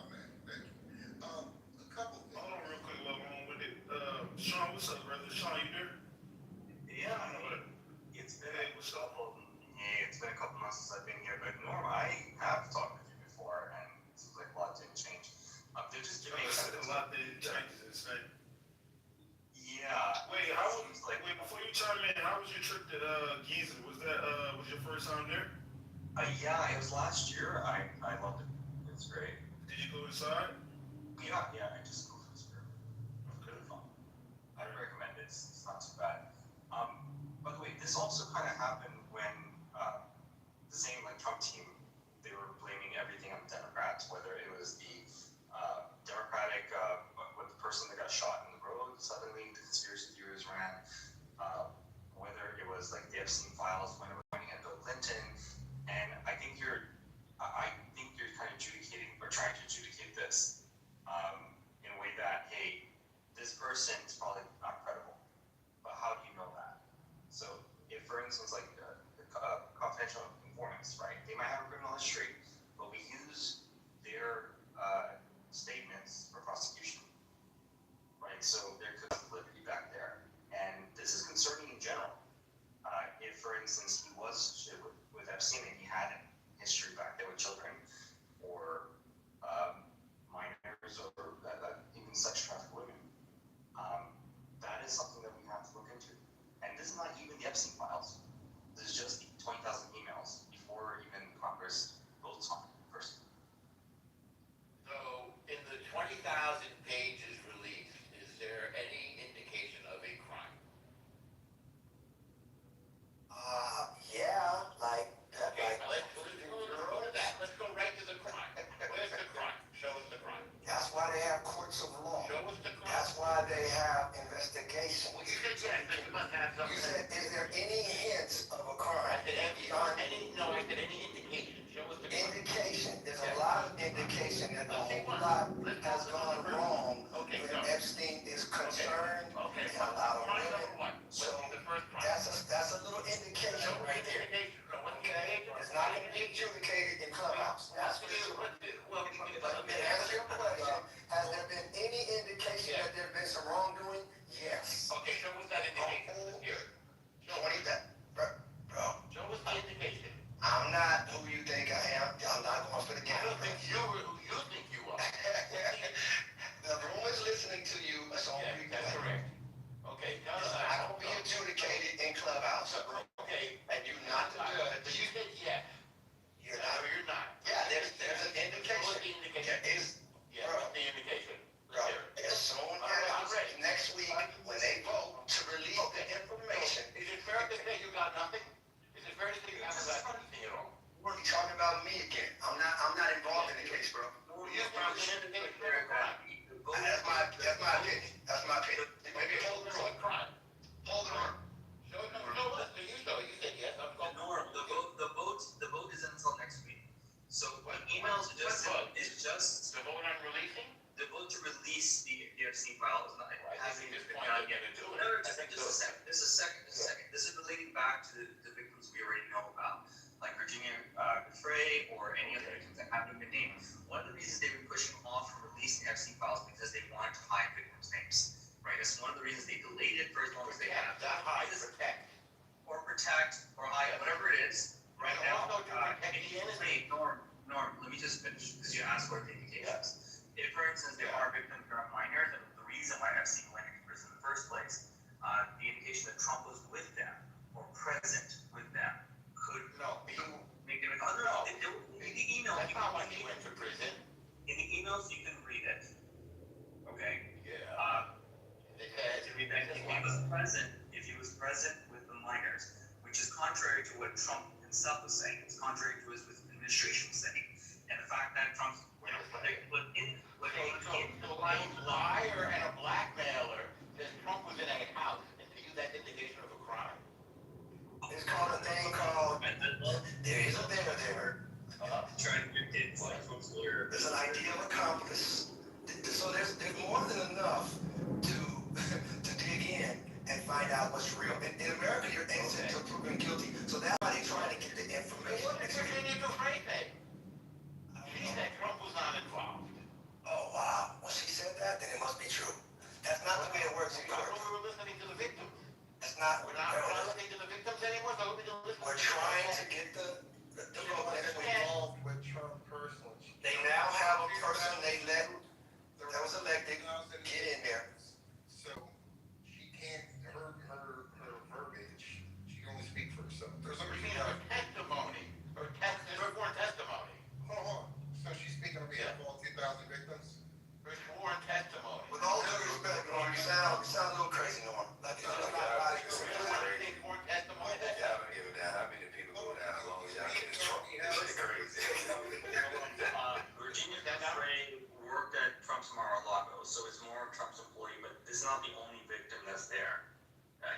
may, thank you. A couple things. Hold on real quick while we're on with it. Sean, what's up, brother? Sean, you there? Yeah, it's been it's been a couple months since I've been here, but Norm, I have talked with you before, and it seems like a lot didn't change. They're just doing A lot that changes this thing. yeah. Wait, wait, before you chime in, how was your trip to Giza? Was that was your first time there? Yeah, it was last year. I loved it. It's great. Did you go inside? Yeah, I just go for this group. Really fun. I would recommend it. It's not too bad. By the way, this also kind of happened when the same like Trump team, they were blaming everything on Democrats, whether it was the Democratic with the person that got shot in the road, suddenly the conspiracy theories ran, whether it was like the Epstein files when it was pointing at Bill Clinton, and I think you're kind of adjudicating or trying to adjudicate this in a way that, hey, this person is probably not credible, but how do you know that? So if, for instance, like confidential informants, right, they might have a criminal history, but we use their statements for prosecution, right? So there could be validity back there, and this is concerning in general. If, for instance, he was with Epstein and he had a history back there with children or minors or even sex trafficked women, that is something that we have to look into. And this is not even the Epstein files. This is just the 20,000 emails before even Congress votes on it first. So, in the 20,000 pages released, is there any indication of a crime? Yeah, like, Okay, let's go to that. Let's go right to the crime. Where's the crime? Show us the crime. that's why they have courts of law. Show us the crime. That's why they have investigations. Well, you said yes, but have You something. said, is there any hints of a crime? I said any indication. Show us the crime. Indication, there's a lot of indication that a Okay, whole fine. lot Let's has focus on gone the first wrong one. Okay, when no. Epstein is concerned, Okay, and a lot of crime women. number one. So What's the first crime? that's a little indication Show us right the there. indication. Show us the Okay, indication. it's not going to be adjudicated in Clubhouse. That's for sure. Well, But to answer your question, has there been any indication that there's been some wrongdoing? Yes. okay, show us that indication. Let's hear it. Show What us is that? Bro, Show us the indication. I'm not who you think I am. I'm not going for the I camera. don't think you are who you think you are. The room is listening to you. It's on Yeah, replay. that's correct. Okay, now It's not going to be adjudicated in Clubhouse. okay. And you're not the But judge. you said yes. You're No, not. you're not. Yeah, there's an What's indication. the indication? There is, Yeah, what's the indication? bro, Let's hear it. as soon All right, I'm as ready. next week, when they vote to release the information, Is it fair to say you got nothing? Is it fair to say you haven't got anything at all? you talking about me again. I'm not involved in the case, bro. You found an indication of a crime. That's my opinion. That's my opinion. Maybe hold the room. What crime? Hold the room. Show us. You said yes. I'm going. Norm, the vote is until next week. So What- the emails what just vote? is just The vote on releasing? the vote to release the Epstein file is not I think hasn't at this been point done you're yet. gonna do it. No, I just think a so. second. This is a second. This is relating back to the victims we already know about, like Virginia Frey or any other victims that haven't been named. One of the reasons they've been pushing off from releasing Epstein files because they wanted to hide victims' names. Right? That's one of the reasons they delayed it for as long as they have. That high, protect. Or protect, or hide, whatever it is. Right And now, also to protect the innocent. Norm, let me just finish, because you asked for the indications. If, for instance, there are victims who are minors, and the reason why Epstein went into prison in the first place, the indication that Trump was with them, or present with them, could No, make it, No. in the email, that's you not why can he went to prison. in the emails, you can read it. Okay? Yeah. They said, If he was present with the minors, which is contrary to what Trump himself was saying, it's contrary to what his administration was saying, and the fact that Trump's, what they put in, so a liar and a blackmailer says Trump was in a house, and to you that's indication of a crime. It's called a thing called, there is a there. trying to get kids like Trump's lawyer. There's an idea of accomplice. So there's more than enough to dig in and find out what's real. In America, you're innocent until proven guilty. So that's why they're trying to get the information. What did Virginia Dufresne say? She said Trump was not involved. Oh, wow. Well, she said that, then it must be true. That's not the way it works in I court. thought we were listening to the victims. That's not, We're not listening to the victims anymore, so we're listening. we're trying to get the vote next week. Involved with Trump personally. They now have a person they let, that was elected, get in there. So she can't, her verbiage, she can only speak for herself. There's a You reason. mean her testimony, her sworn testimony, Hold on. So she's speaking on behalf of all 2,000 victims? her sworn testimony. With all due respect, Norm, you sound a little crazy, Norm. Like, it's not a lot of Sworn testimony. Yeah, I don't give a damn how many people go down as long as y'all get in trouble. That's crazy. Virginia Frey worked at Trump's Mar-a-Lago, so it's more of Trump's employee, but this is not the only victim that's there.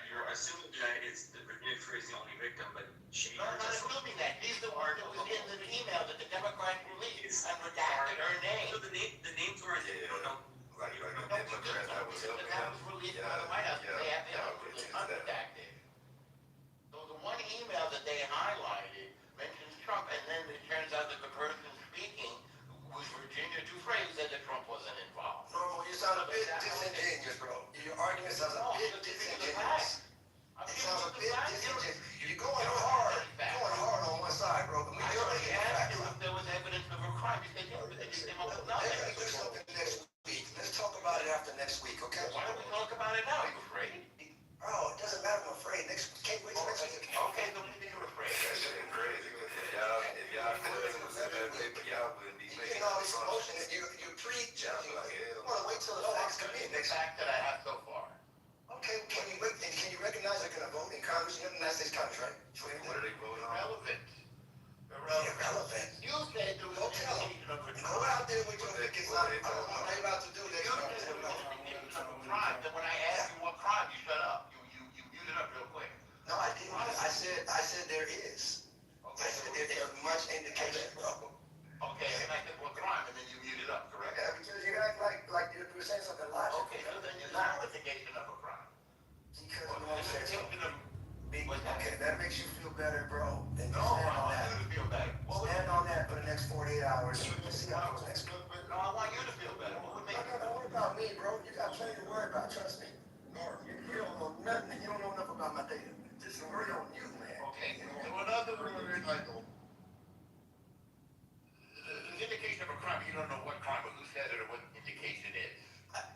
You're assuming that Virginia Frey is the only victim, but she. No, I'm not assuming that. He's the one who was in the email that the Democrats released and redacted her name. So the names were, you don't know. Like the Democrats that was helping That him. was released by the White House, they have the unredacted. So the one email that they highlighted mentions Trump, and then it turns out that the person speaking was Virginia Dufresne, who said that Trump wasn't involved. Norm, you sound a bit disingenuous, bro. Your argument sounds a bit disingenuous. It sounds a bit disingenuous. You're going hard on one side, bro. But we I just want to already get the asked facts you out. if there was evidence of a crime. You said, yeah, everything came indication, bro. Okay, and I said, what crime? And then you muted up, correct? Yeah, because you act like you were saying something logical. Okay, so then there's no indication of a crime. Because Well, you know what I'm there's saying? something of- Okay, that makes you feel better, bro. And No, stand I on want that. you to feel better. Stand on that for the next 48 hours. Let's see how it goes next week. No, I want you to feel better. What would make you No, what about me, bro? You got plenty to worry about, trust me. Norm, you don't know nothing. You don't know enough about my data. Just worry on you, man. Okay, so in other words, there's indication of a crime, you don't know what crime or who said it or what indication is.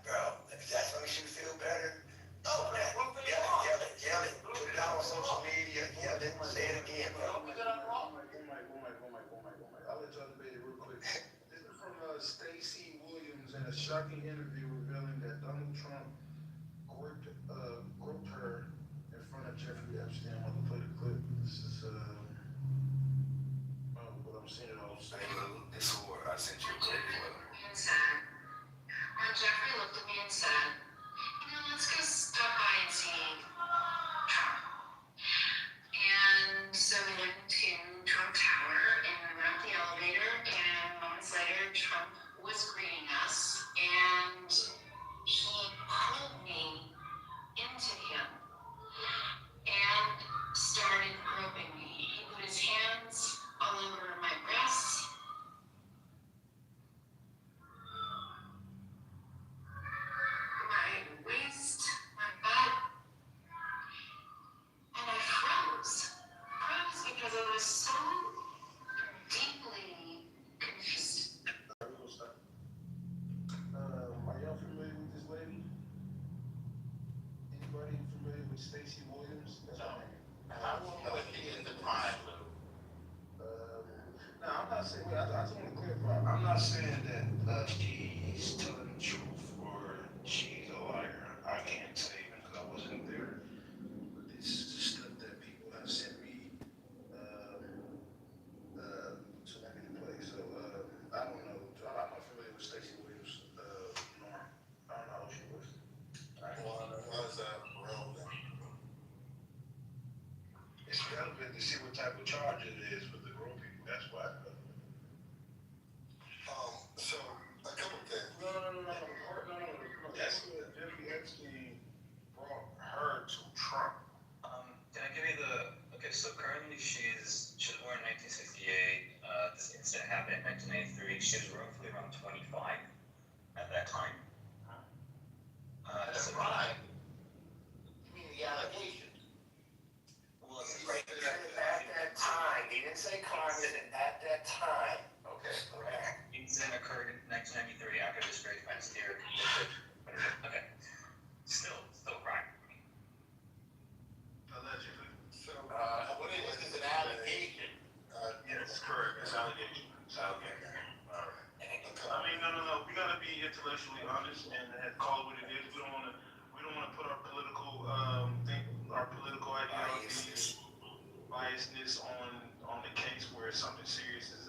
Bro, if that's what makes you feel better, Oh, man, yell it. Put it out on social media. Yell it. Say it again, bro. We got wrong. I'll let y'all debate it real quick. This is from Stacey Williams in a shocking interview revealing that Donald Trump groped her in front of Jeffrey Epstein. I'm gonna play the clip. This is but I'm seeing it all. This whore, I sent you a clip for her. And said, when Jeffrey looked at me and said, let's go stop by and see Trump. And so we went to Trump Tower and we went up the elevator, and moments later Trump was greeting us, and he pulled me into him and started groping me. He put his hands all over my breasts, my waist, my butt, and I froze. Because I was so deeply confused. Are y'all familiar with this lady? Anybody familiar with Stacey Williams? That's her name. How long was she in the crime, Lou? No, I'm not saying. I just want to clarify. I'm not saying that she's telling the truth or she's a liar. I can't say because I wasn't there. But this is the stuff that people have sent me to let me play. So I don't know. I'm not familiar with Stacey Williams. Norm. I don't know who she was. Why is that relevant? It's relevant to see what type of charge it is with the grown people. That's why. So a couple things. No. That's what Jeffrey Epstein brought her to Trump. Can I give you so currently she was born in 1968. This incident happened in 1993. She was roughly around 25 at that time. That's a crime. You mean the allegation? Well, it's Right, at that time. He didn't say crime, he said at that time. Okay. Correct. incident occurred in 1993 after this great fence here. Okay. Still crime. Allegedly. So, What is this? Is an allegation? Yes, correct. It's allegation. Okay. All right. I mean, no. We gotta be intellectually honest and call it what it is. We don't wanna put our political ideologies, biasness on the case where something serious is.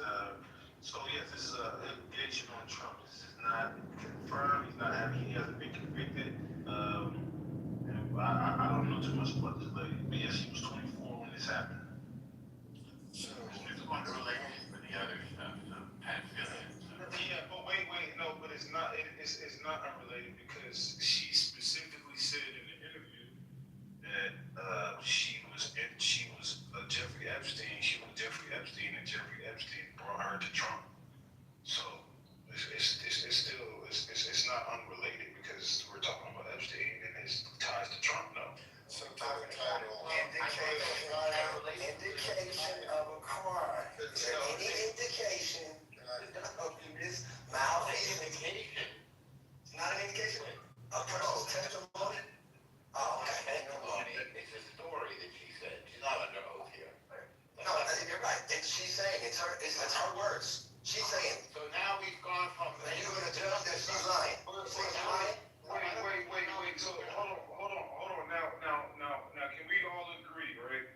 So yes, this is a allegation on Trump. This is not confirmed. He hasn't been convicted. And I don't know too much about this lady, but yes, he was 24 when this happened. so It's one related with the other stuff, so pedophilia. Yeah, but wait, no, but it's not unrelated because she specifically said in the interview that she was Jeffrey Epstein. She was Jeffrey Epstein, and Jeffrey Epstein brought her to Trump. So it's not unrelated because we're talking about Epstein and his ties to Trump. No. so title. Indication of a crime. Is there any indication of this malfeasance? Indication. It's not an indication of personal testimony? Oh, okay. It's a story that she said. She's not under oath here. No, you're right. And she's saying it's her words. She's saying. So now we've gone from. And you're gonna judge that she's lying. You say she's lying? Wait. So hold on. Now, can we all agree, right?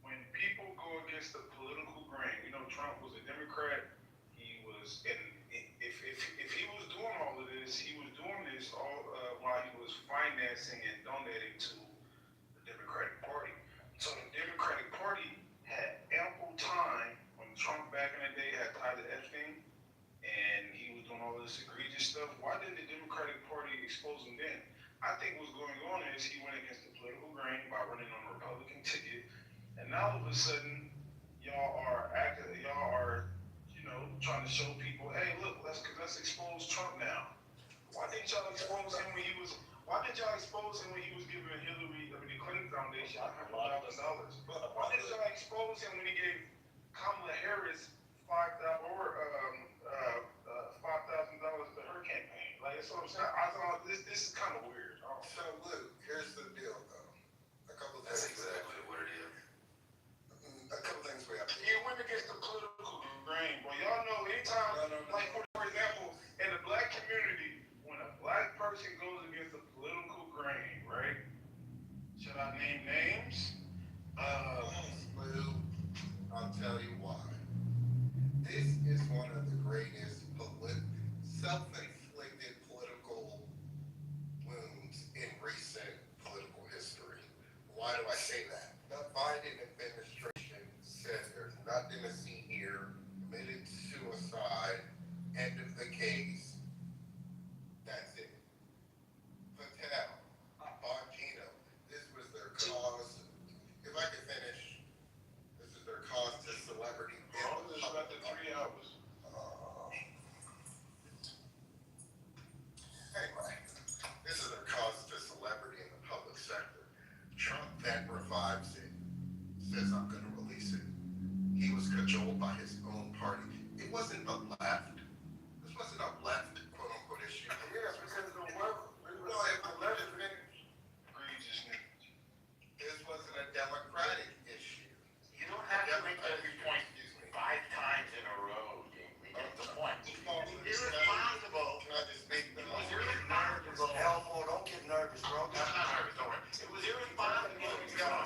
When people go against the political grain, Trump was a Democrat. He was, and if he was doing all of this, he was doing this all while he was financing and donating to the Democratic Party. So the Democratic Party had ample time when Trump back and now all of a sudden, y'all are trying to show people, hey, look, let's expose Trump now. Why didn't y'all expose him when he was? Why didn't y'all expose him when he was giving the Clinton Foundation $100,000? Why didn't y'all expose him when he gave Kamala Harris $5,000 to her campaign? Like, that's what I'm saying. I thought this is kind of weird. So, Luke, here's the deal, though. A couple of That's things. exactly what it is. A couple things we have to do. You went against the political grain, boy. Y'all know anytime, like for example, in the black community, when a black person goes against the political grain, right? Should I name names? Lou, I'll tell you why. This is one of the greatest self-inflicted political wounds in recent political history. Why do I say that? The Biden administration said there's nothing to see here, committed suicide, end of the case. That's it. Patel, Bongino, this was their cause. If I could finish, this is their cause to celebrity. This is about the 3 hours. Anyway, this is their cause to celebrity in the public sector. Trump then revives it, says I'm going to release it. He was cajoled by his own party. It wasn't the left. This wasn't a left, quote unquote, issue. Yes, because the work. No, it was left. This wasn't a Democratic issue. You don't have to make every point 5 times in a row, Jamie. That's the point. It was irresponsible. Can I just make It was irresponsible. Elmo, don't get nervous, bro. I'm not nervous, don't worry. It was irresponsible of Trump.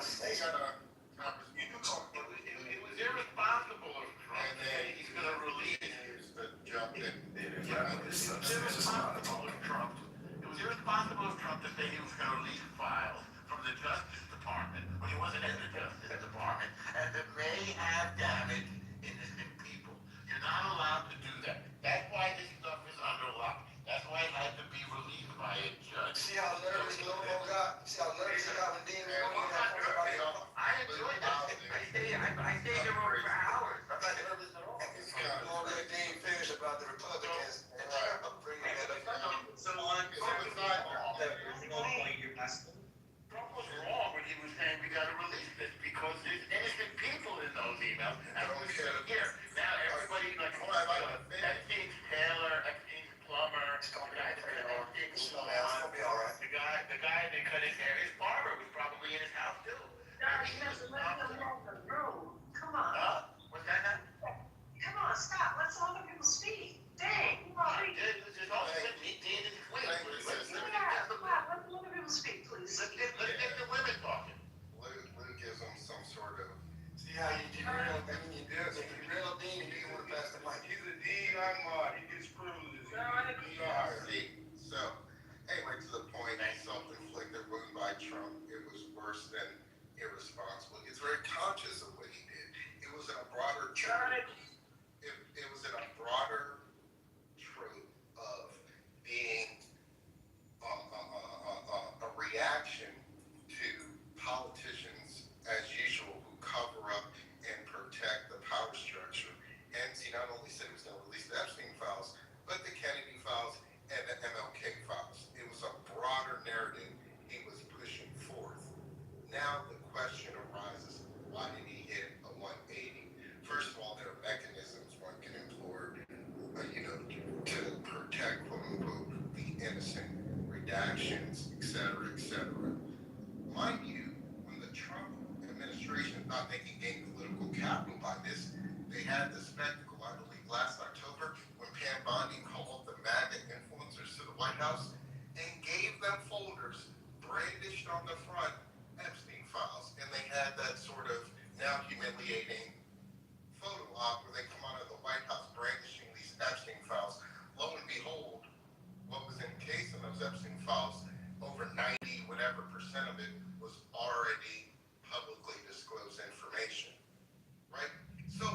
It was irresponsible of Trump to say he's going to release. Here's the jump in. It was irresponsible of Trump. It was irresponsible of Trump to say he was going to release files from the Justice Department when he wasn't in the Justice Department, and that may have damaged innocent people. You're not allowed to do that. That's why this stuff is under lock. That's why it had to be released by a judge. See how nervous Lobo got? See how nervous he got when Dean I enjoyed that. I stayed there for hours. I'm not nervous at all. Don't let Dean finish about the Republicans and bringing that up. So on the original point you're asking, Trump was wrong when he was saying we got to release this because there's innocent people in those emails. And we see here. Now everybody like Epstein's Taylor, Epstein's plumber, the guy they cut his hair. His barber was probably in his house too. Gosh, you have to let them alone in the room. Come on. What's that now? Come on, stop. Let some other people speak. Dang, you are There's also me, Dan, and Quinn. Let's Let some other people speak, please. get the women talking. Luke gives them some sort of. See how you do real thing you do. If you real Dean, you want to pass the mic. He's a dean, I'm mod. He gets privileges. So, anyway, to the point, self-inflicted wound by Trump, it was worse than irresponsible. He's very conscious of what he did. It was in a broader trope. It was in a broader trope of being a reaction to politicians, as usual, who cover up and protect the power structure. And he not only said he was going to release the Epstein files, but the Kennedy files and the MLK files. It was a broader narrative he was pushing forth. Now the question arises, why did he hit a 180? First of all, there are mechanisms one can employ, to protect, quote unquote, the innocent, redactions, et cetera, Mind you, when the Trump administration thought they could gain political capital by this, they had the spectacle, I believe, last October, when Pam Bondi called the MAGA influencers to the White House and gave them folders brandished on the front Epstein files, and they had that sort of now humiliating photo op where they come out of the White House brandishing these Epstein files. Lo and behold, what was encased in those Epstein files, over 90 whatever percent of it was already publicly disclosed information, right? So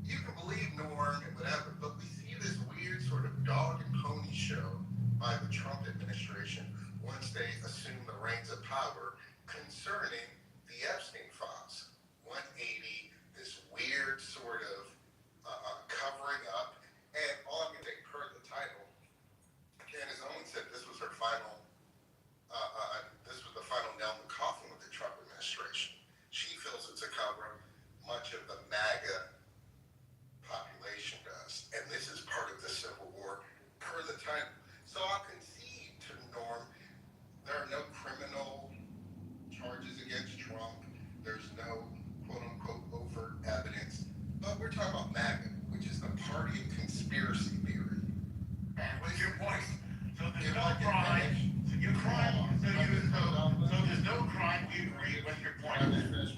you can believe Norm and whatever, but we see this weird sort of dog and pony show by the Trump administration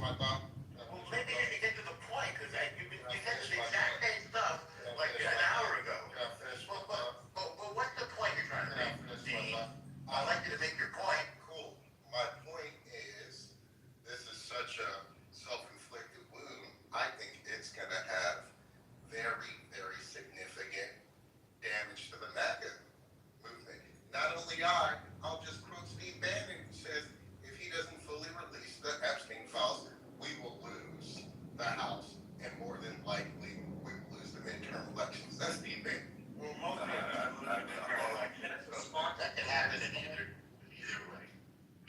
my thought? Well, maybe you get to the point, because you said the exact same stuff like an hour ago. Can I finish my But, thought? but what's the point you're trying to Can I make? finish my thought? I'd like you to make your point. Cool. My point is, this is such a self-inflicted wound. I think it's going to have very, very significant damage to the MAGA movement. Not only I'll just quote Steve Bannon, who says, if he doesn't fully release the Epstein files, we will lose the House, and more than likely, we will lose the midterm elections. That's Steve Bannon. Well, most of the response that can happen in either way.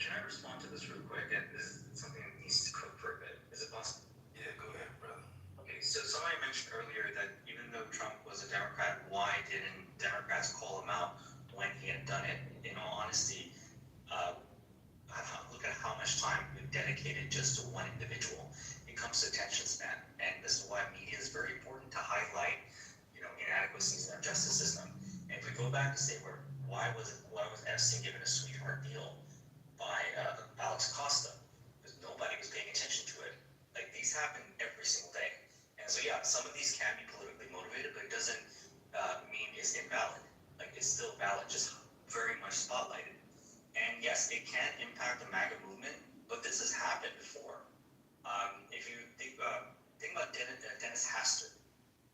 Can I respond to this real quick? And this is something that needs to cook for a bit. Is it possible? Yeah, go ahead, brother. Okay, so somebody mentioned earlier that even though Trump was a Democrat, why didn't Democrats call him out when he had done it? In all honesty, look at how much time we've dedicated just to one individual. It comes to attention span, and this is why media is very important to highlight, inadequacies in our justice system. And if we go back to say why was Epstein given a sweetheart deal by Alex Costa? Because nobody was paying attention to it. Like, these happen every single day. And so yeah, some of these can be politically motivated, but it doesn't mean it's invalid. Like, it's still valid, just very much spotlighted. And yes, it can impact the MAGA movement, but this has happened before. If you think about Dennis Hastert,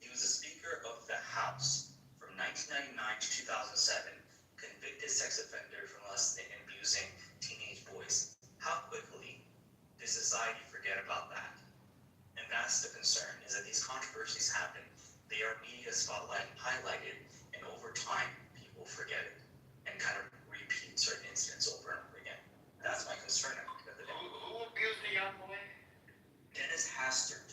he was the Speaker of the House from 1999 to 2007, convicted sex offender for molesting and abusing teenage boys. How quickly does society forget about that? And that's the concern, is that these controversies happen. They are media spotlighted, highlighted, and over time, people forget it and kind of repeat certain incidents over and over again. That's my concern at the end of the day. Who abused the young boy? Dennis Hastert.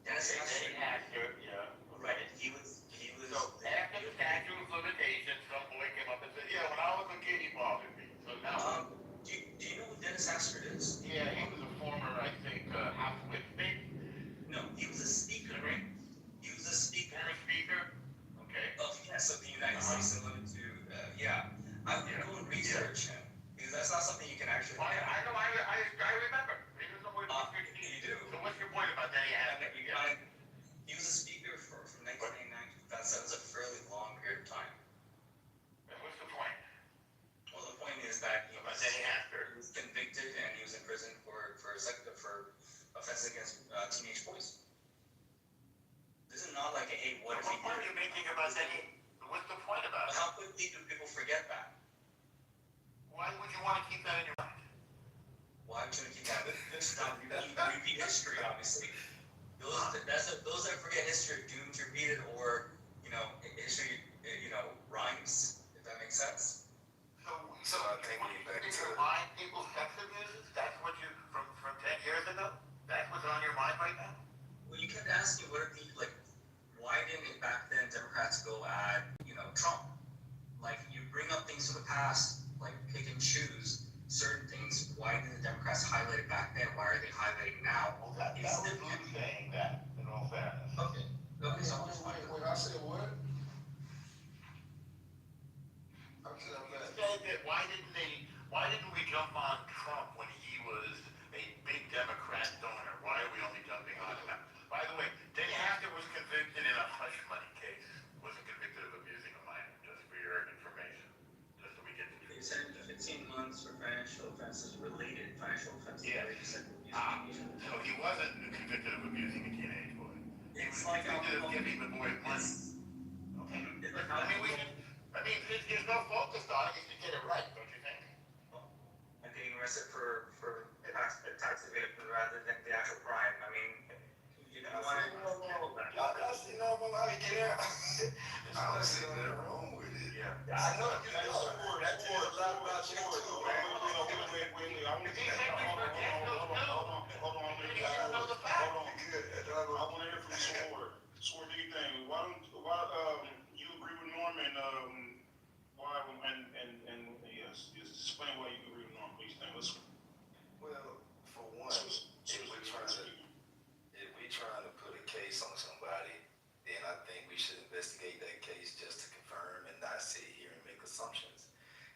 Dennis Hastert. Yeah. Right. He was. So after the statute of limitations, some boy came up and said, "Yeah, when I was a kid, he bothered me." So now, Do you know who Dennis Hastert is? yeah, he was a former, I think, House Whip. No, he was a speaker, right? He was a speaker. Former speaker. Okay. Of the United States, similar to yeah. I would go and research him because that's not something you can actually. I know. I remember. He was always You do. So what's your point about that? He was a speaker from 1999 to 2007. That was a fairly long period of time. And what's the point? Well, the point is that he After. was convicted and he was in prison for offenses against teenage boys. This is not like a hey, what if he What are you making about that? What's the point about it? How quickly do people forget that? Why would you want to keep that in your mind? Why would you keep that? This is not repeat history, obviously. Those that forget history are doomed to repeat it, or history, rhymes. If that makes sense. So I think you back to remind people sex abuses. That's what you from 10 years ago. That's what's on your mind right now. Well, you kept asking why didn't back then Democrats go at Trump? Like, you bring up things from the past, like pick and choose certain things. Why didn't the Democrats highlight it back then? Why are they highlighting now? Well, that was you saying that. In all fairness. Okay. So I'm just Wait, I said what? Said that why didn't we jump on Trump when he was a big Democrat donor? Why are we only jumping on him? By the way, Denny Hastert was convicted in a hush money case. Wasn't convicted of abusing a minor, just for your information. Just so we get the they truth. said 15 months for financial offenses related financial offenses. Yeah. So he wasn't convicted of abusing a teenage boy. He was convicted of giving the boy money. Okay. There's no focus on it. You should get it right, don't you think? And getting arrested for tax evasion rather than the actual crime. I mean, you don't want to. Y'all see normal how to get out. I don't see nothing wrong with it. Yeah. I know you know that tells a lot about you too, man. I want to hear from Sword. Sword, do you think? Why you agree with Norman? Why and yes, just explain why you agree with Norman. Please, let's. Well, for one, if we're trying to put a case on somebody, then I think we should investigate that case just to confirm and not sit here and make assumptions.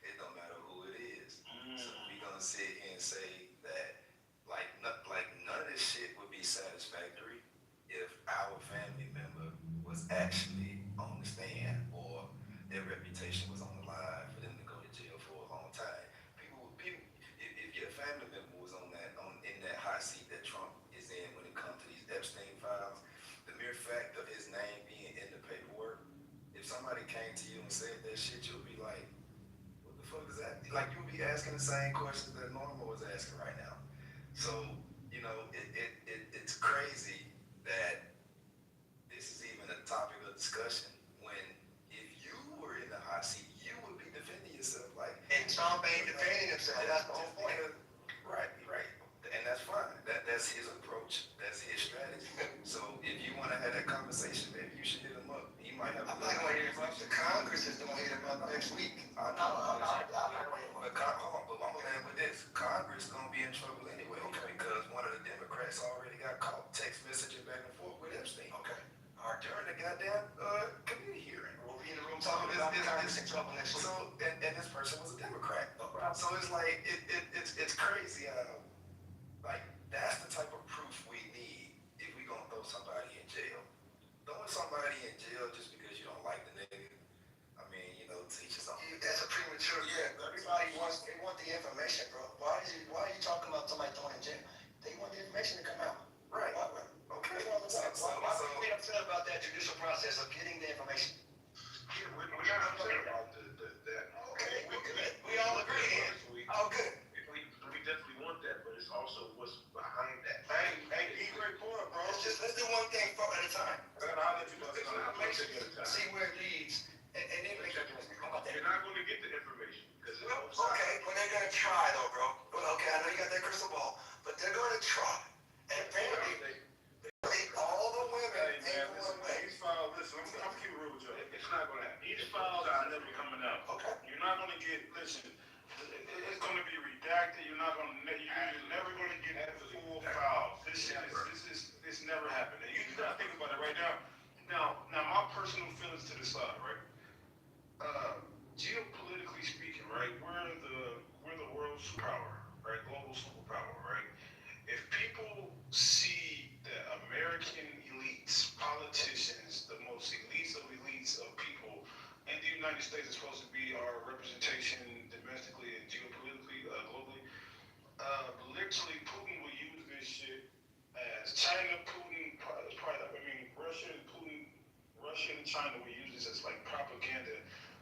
It don't matter who it is. So we're gonna sit here and say that like none of this shit that shit, you'll be like, what the fuck is that? Like, you'll be asking the same questions that Norma was asking right now. So, you know, it's crazy that this is even a topic of discussion when if you were in the hot seat, you would be defending yourself. Like, And Trump ain't defending himself. That's the whole point. Right. And that's fine. That's his approach. That's his strategy. So if you want to have that conversation, maybe you should hit him up. He might have. I'm not going to hit him up. The Congress is going to hit him up next week. I'm not going to hit him up. But I'm going to end with this. Congress is going to be in trouble anyway. Okay. Because one of the Democrats already got caught text messaging back and forth with Epstein. Okay. During the goddamn committee hearing. We'll be in the room talking about Congress in trouble next week. So, and this person was a Democrat. So it's like, it's crazy. Like, that's the type of proof we need if we gonna throw somebody in jail. Throwing somebody in jail just because you don't like the nigga, I mean, you know, teach us something. That's a premature. Yeah, everybody wants. They want the information, bro. Why are you talking about somebody throwing in jail? They want the information to come out. Right. Okay. Why are we upset about that judicial process of getting the information? Yeah, we're not upset about that. Okay, we all agree here. Oh, good. We definitely want that, but it's also what's behind that. Hey, be great point, bro. Let's do one thing at a time. I'll let you know. See where it leads, and then make a decision. How about that? You're not going to get the information. Okay, but they're gonna try though, bro. Okay, I know you got that crystal ball, but they're gonna try. And apparently, all the women ain't going away. He's filed. Listen, I'm keeping real with you. It's not going to happen. These files are never coming out. Okay. You're not going to get. Listen, it's going to be redacted. You're not going to. You're never going to get full files. This never happened. And you got to think about it right now. Now, my personal feelings to the side, right? Geopolitically speaking, right, we're the world superpower, right, global superpower, right. If people see that American elites, politicians, the most elites of people in the United States is supposed to be our representation domestically and geopolitically, globally, literally Putin will use this shit as China, Putin, Russia and China will use this as like propaganda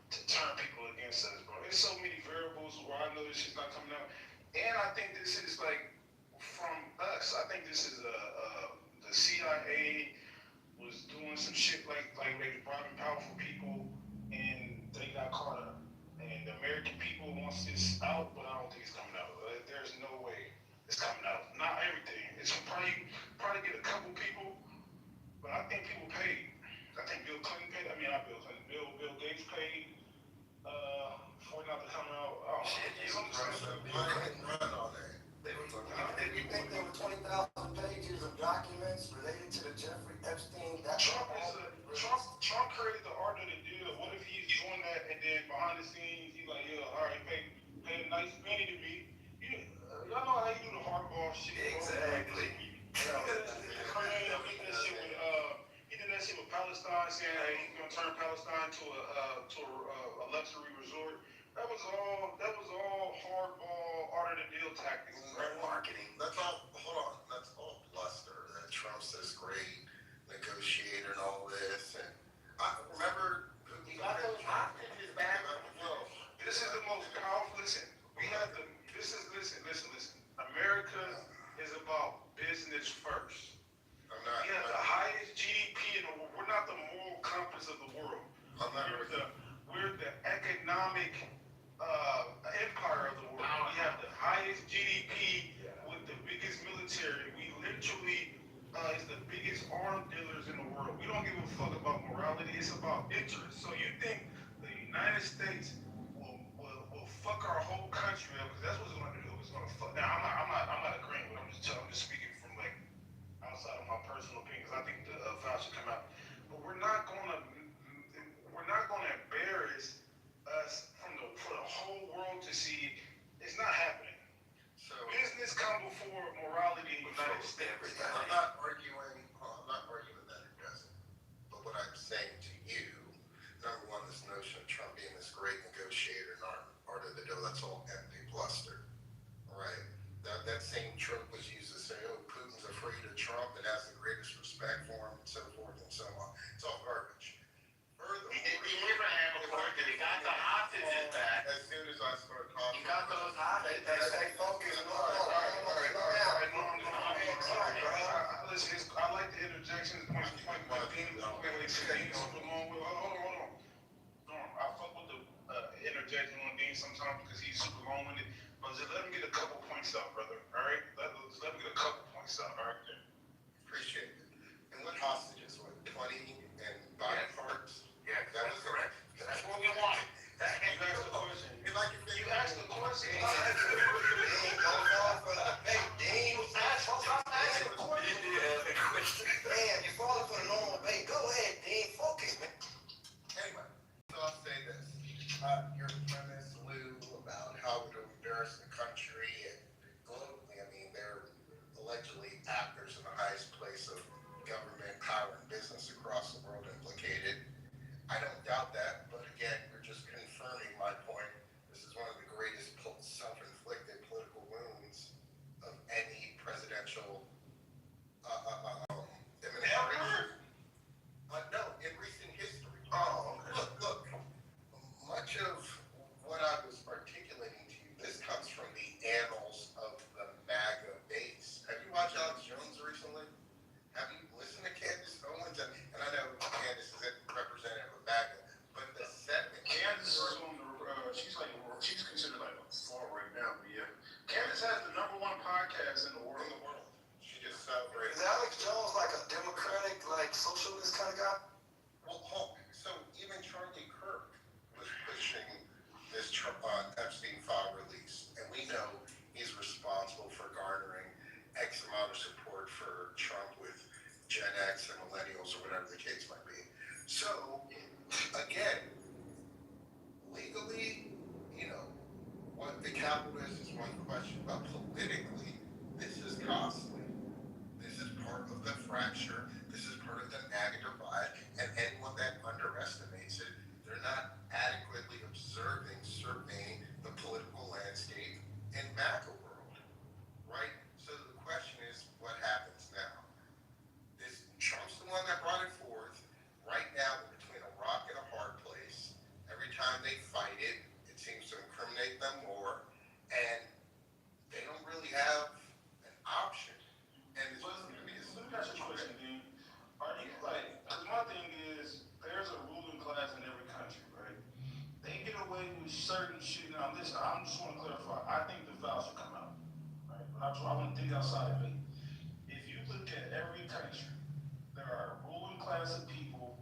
to turn people against us, bro. There's so many variables where I know this shit's not coming out. And I think this is like from us. I think this is the CIA was doing some shit like they was bribing powerful people and they got caught up. And the American people wants this out, but I don't think it's coming out. There's no way it's coming out. Not everything. It's probably get a couple people, but I think people paid. I think Bill Clinton paid. Not Bill Clinton. Bill Gates paid for it not to come out. Oh, shit, Bill Clinton run on that. They were talking Now, about did you think there were 20,000 pages of documents related to the Jeffrey Epstein? Trump created the art of the deal. What if he's doing that and then behind the scenes he's like, yeah, all right, pay a nice penny to me. Y'all know how you do the hardball shit. Exactly. He did that shit with Palestine, saying hey, he's gonna turn Palestine to a luxury resort. That was all hardball art of the deal tactics. marketing. That's all bluster. That Trump's this great negotiator and all this. And I remember He got those hostages back. This is the most powerful. Listen. America is about business first. We have the highest GDP in the world. We're not the moral compass of the world. We're the economic empire of the world. We have the highest GDP with the biggest military. We literally is the biggest arms dealers in the world. We don't give a fuck about morality. It's about interest. So you think the United States will fuck our whole country up? Because that's what it's going to do. It's going to fuck. Now I'm not agreeing with it. I'm just speaking from like outside of my personal opinion. Because I think the file should come out. But we're not going to embarrass us for the whole world to see. It's not happening. So business come before morality in the United States. I'm not arguing that it doesn't. But what I'm saying to you, number one, this notion of Trump being this great negotiator and art of the deal, that's all empty bluster. All right? That same trope was used to say, oh, Putin's afraid of Trump and has the greatest respect for him and so forth and so on. It's all garbage. Furthermore, Abraham, of course, that he got Well, just let me get a couple points out, brother. All right, let me get a couple points out. All right. Appreciate it. And what hostages? What, 20 and body parts? Yeah, That was correct. That's what we want. You asked the question. You like your You asked the question. Dean, go fall for the debate, Dean. Ask the question. Man, you're falling for the normal debate. Go ahead, Dean. Focus, man. Anyway, so I'll say this. Your premise, Lou, about how it will embarrass the country and globally, I mean, they're allegedly actors in the highest place of government, power, and business across the world implicated. I don't doubt that, but again, you're just confirming my point. This is one of the greatest self-inflicted political wounds of any presidential administration. No, in recent history. Oh, okay. Look, much of what I was articulating to you, this comes from the annals of the MAGA base. Have you watched Alex Jones recently? Have you listened to Candace Owens? And I know Candace isn't representative of MAGA, but the segment. Candace is on the. She's considered like a far right now. But yeah, Candace has the #1 podcast in the world. She just celebrated. Is Alex Jones like a democratic, like socialist kind of guy? Well, so even Charlie Kirk was pushing this Epstein file release, and we know he's responsible for garnering X amount of support for Trump with Gen X and millennials or whatever the case might be. So, again, legally, what the capital is one question, but politically, this is costly. This is part of the fracture. This is part of the MAGA divide, and anyone that underestimates it, they're not adequately surveying the political landscape in MAGA world, right? So the question is, what happens now? Trump's the one that brought it forth. Right now, they're between a rock and a hard place. Every time they fight it, it seems to incriminate them more, and they don't really have an option. And it's Let me ask you a question, Dean. Are you because my thing is, there's a ruling class in every country, right? They get away with certain shit. Now, listen, I just want to clarify. I think the file should come out, right? But I want to think outside of it. If you look at every country, there are a ruling class of people,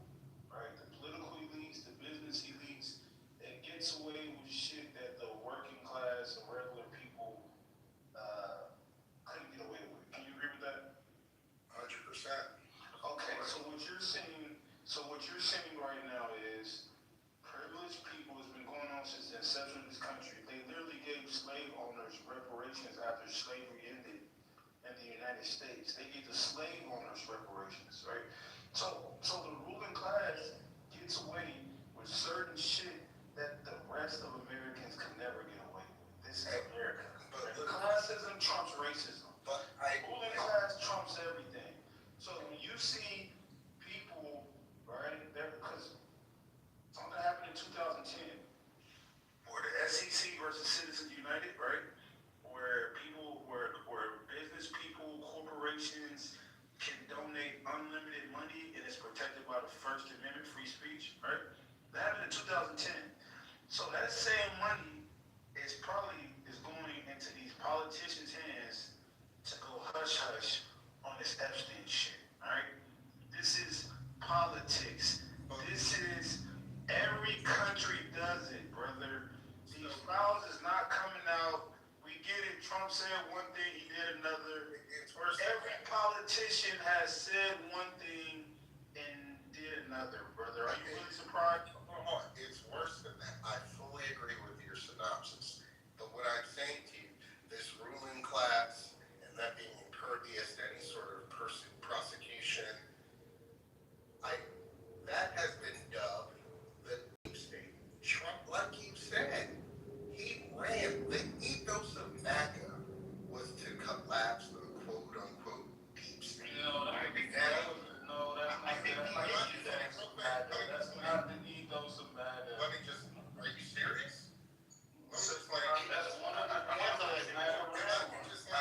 right? The political elites, the business elites, that gets away with shit that the working class, the regular people, couldn't get away with. Can you agree with that? 100%. Okay, so what you're saying right now is privileged people has been going on since the inception of this country. They literally gave slave owners reparations after slavery ended in the United States. They gave the slave owners reparations, right? So the ruling class gets away with certain shit that the rest of Americans could never get away with. This is America. But Classism trumps racism. But Ruling class trumps everything. So when you see people, right, because something happened in 2010, where the SEC versus Citizens United, right, where business people, corporations can donate unlimited money and it's protected by the First Amendment, free speech, right? That happened in 2010. So that same money is going into these politicians' hands to go hush hush on this Epstein shit, alright? This is politics. This is, every country does it, brother. These files is not coming out. We get it, Trump said one thing, he did another. it's worse. Every politician has said one thing and did another, brother. Are you really surprised? It's worse than that. I fully agree with your synopsis. But what I'm saying to you, this ruling class and that being impervious to any sort of prosecution, that has been dubbed the deep state. Trump, like you said, he ran. The ethos of MAGA was to collapse the quote-unquote deep state. That's not the ethos of MAGA. Let me just, are you serious? That's one of the anti-MAGA. Just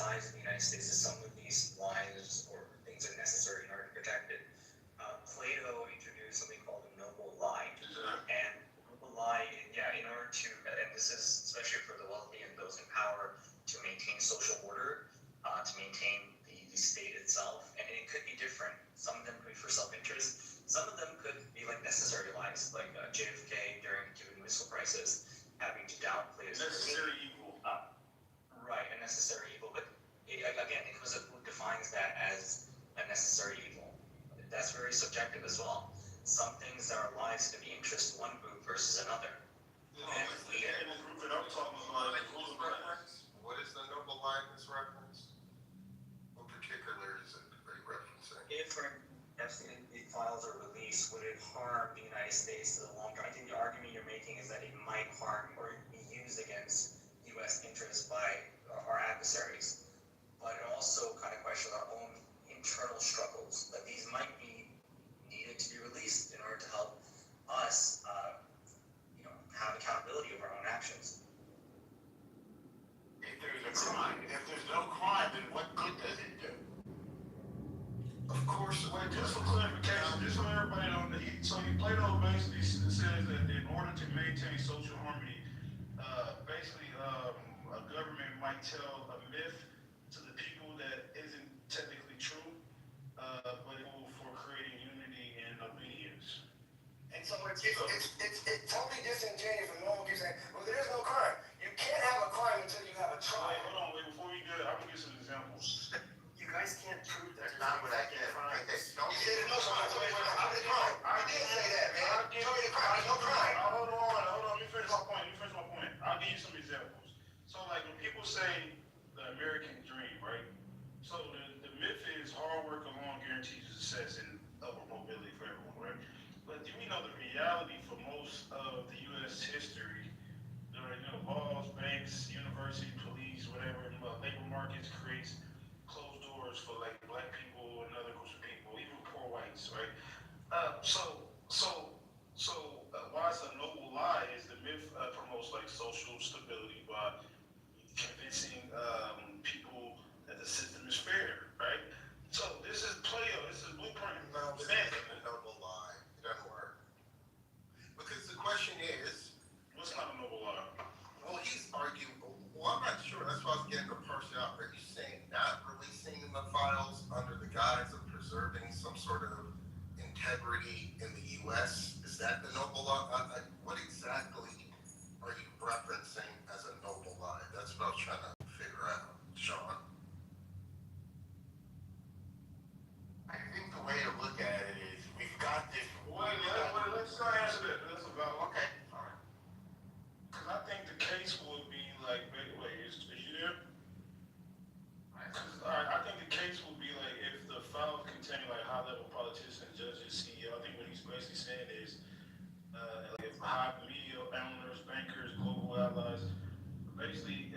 size in the United States, that some of these lies or things are necessary in order to protect it. Plato introduced something called a noble lie, and noble lie, in order to, and this is especially for the wealthy and those in power, to maintain social order, to maintain the state itself, and it could be different. Some of them could be for self-interest. Some of them could be like necessary lies, like JFK during the Cuban Missile Crisis, having to downplay his Necessary evil. Right, a necessary evil, but again, it was who defines that as a necessary evil. That's very subjective as well. Some things that are lies could be interest one group versus another. In this group that I'm talking about, What is the noble lie in this reference? What particular is it referencing? If the files are released, would it harm the United States in the long term? I think the argument you're making is that it might harm or be used against U.S. interests by our adversaries, but it also kind of questions our own internal struggles, that these might be needed to be released in order to help us, have accountability over our own actions. If there's a crime, if there's no crime, then what good does it do? Of course. Wait, just for clarification, just so everybody know, Plato basically says that in order to maintain social harmony, basically a government might tell a myth to the people that isn't technically true, but for creating unity and obedience. And so it's totally disingenuous for no one to say, well, there is no crime. You can't have a crime until you have a trial. Wait, before we get it, I'm gonna get some examples. You guys can't prove that. That's not what I did. Don't You said there's no crime. How did it crime? You did say that, man. Show me the crime. There's no crime. Hold on. Let me finish my point. I'll give you some examples. So, like, when people say the American dream, right? So, the myth is hard work alone guarantees success and upward mobility for everyone, right? But do we know the reality for most of the U.S. history, laws, banks, university, police, whatever, labor markets creates closed doors for, like, black people and other groups of people, even poor whites, right? Why it's a noble lie is the myth promotes, like, social stability by convincing people that the system is fair, right? So this is Plato, this is blueprint. No, this isn't a noble lie. It doesn't work. Because the question is, What's not a noble lie? well, he's arguing, well, I'm not sure. That's why I was getting to parse it out. Are you saying not releasing the files under the guise of preserving some sort of integrity in the U.S.? Is that the noble lie? What exactly are you referencing as a noble lie? That's what I was trying to figure out, Sean. I think the way to look at it is we've got this. Let's not answer that. That's about Okay, all right. Because I think the case would be like, wait, is you there? I think the case would be like if the files contain like high-level politicians, judges, CEO. I think what he's basically saying is, like if high media owners, bankers, global allies, basically,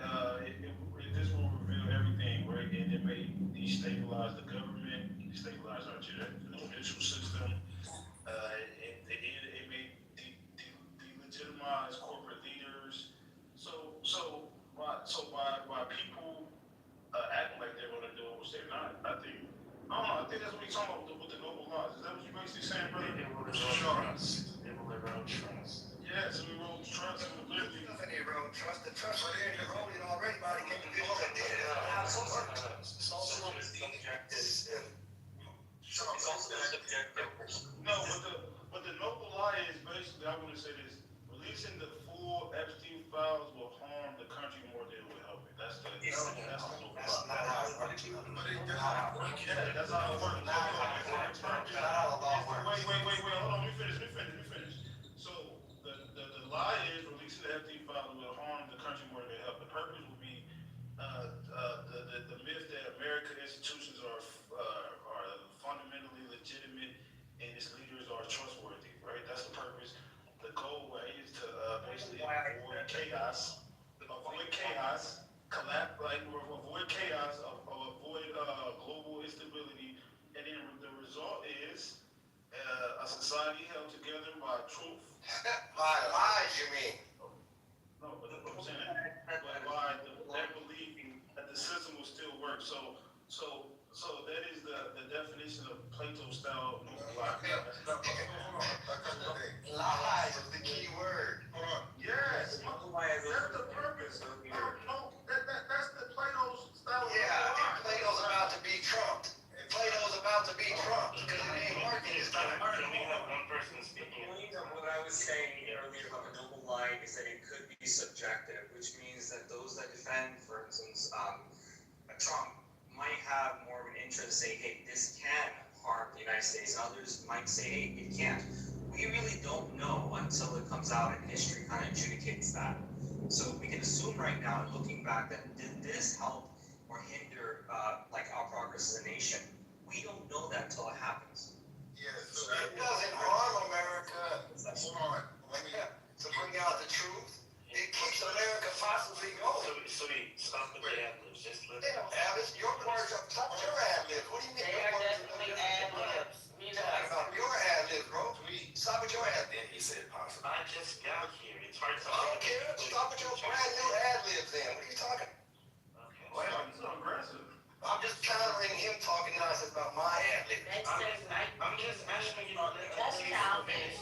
this will reveal everything, right? And it may destabilize the government, destabilize our judicial system. It may delegitimize corporate leaders. So by people acting like they're going to do it, which they're not, I think that's what he's talking about with the noble laws. Is that what you're basically saying, brother? They will erode trust. Yes, we erode trust and literally. Nothing erode trust. The trust was there eroded already by the individuals that did it. It's also subjective. No, but the noble lie is basically, I want to say this, releasing the full Epstein files will harm the country more than it will help it. That's the noble lie. That's not how it works. But it doesn't work. Yeah, that's how it works. Wait, hold on, let me finish. So, the lie is releasing the Epstein files will harm the country more than it will help. The purpose will be the myth that American institutions are fundamentally legitimate and its leaders are trustworthy, right? That's the purpose. The goal is to basically avoid chaos, avoid global instability, and then the result is a society held together by truth. By lies, you mean? No, but I'm saying that by their belief that the system will still earlier about a noble lie is that it could be subjective, which means that those that defend, for instance, Trump might have more of an interest to say, hey, this can harm the United States. Others might say, hey, it can't. We really don't know until it comes out and history kind of adjudicates that. So we can assume right now, looking back, that did this help or hinder like our progress as a nation? We don't know that until it happens. Yeah, so It doesn't harm America. hold on. Let me. To bring out the truth. It keeps America possibly going. So stop with the ad-libs. Just let They don't have it. Your words are top of your ad-libs. What do you mean? They are definitely ad-libs. We know Talking about your ad-libs, bro. Stop with your ad-libs. Then he said possible. I just got here. It's hard to. I don't care. Stop with your brand new ad-libs then. What are you talking? Okay. Well, you're so aggressive. I'm just countering him talking nonsense about my ad-libs. That says like. I'm just asking you to let That's us childish.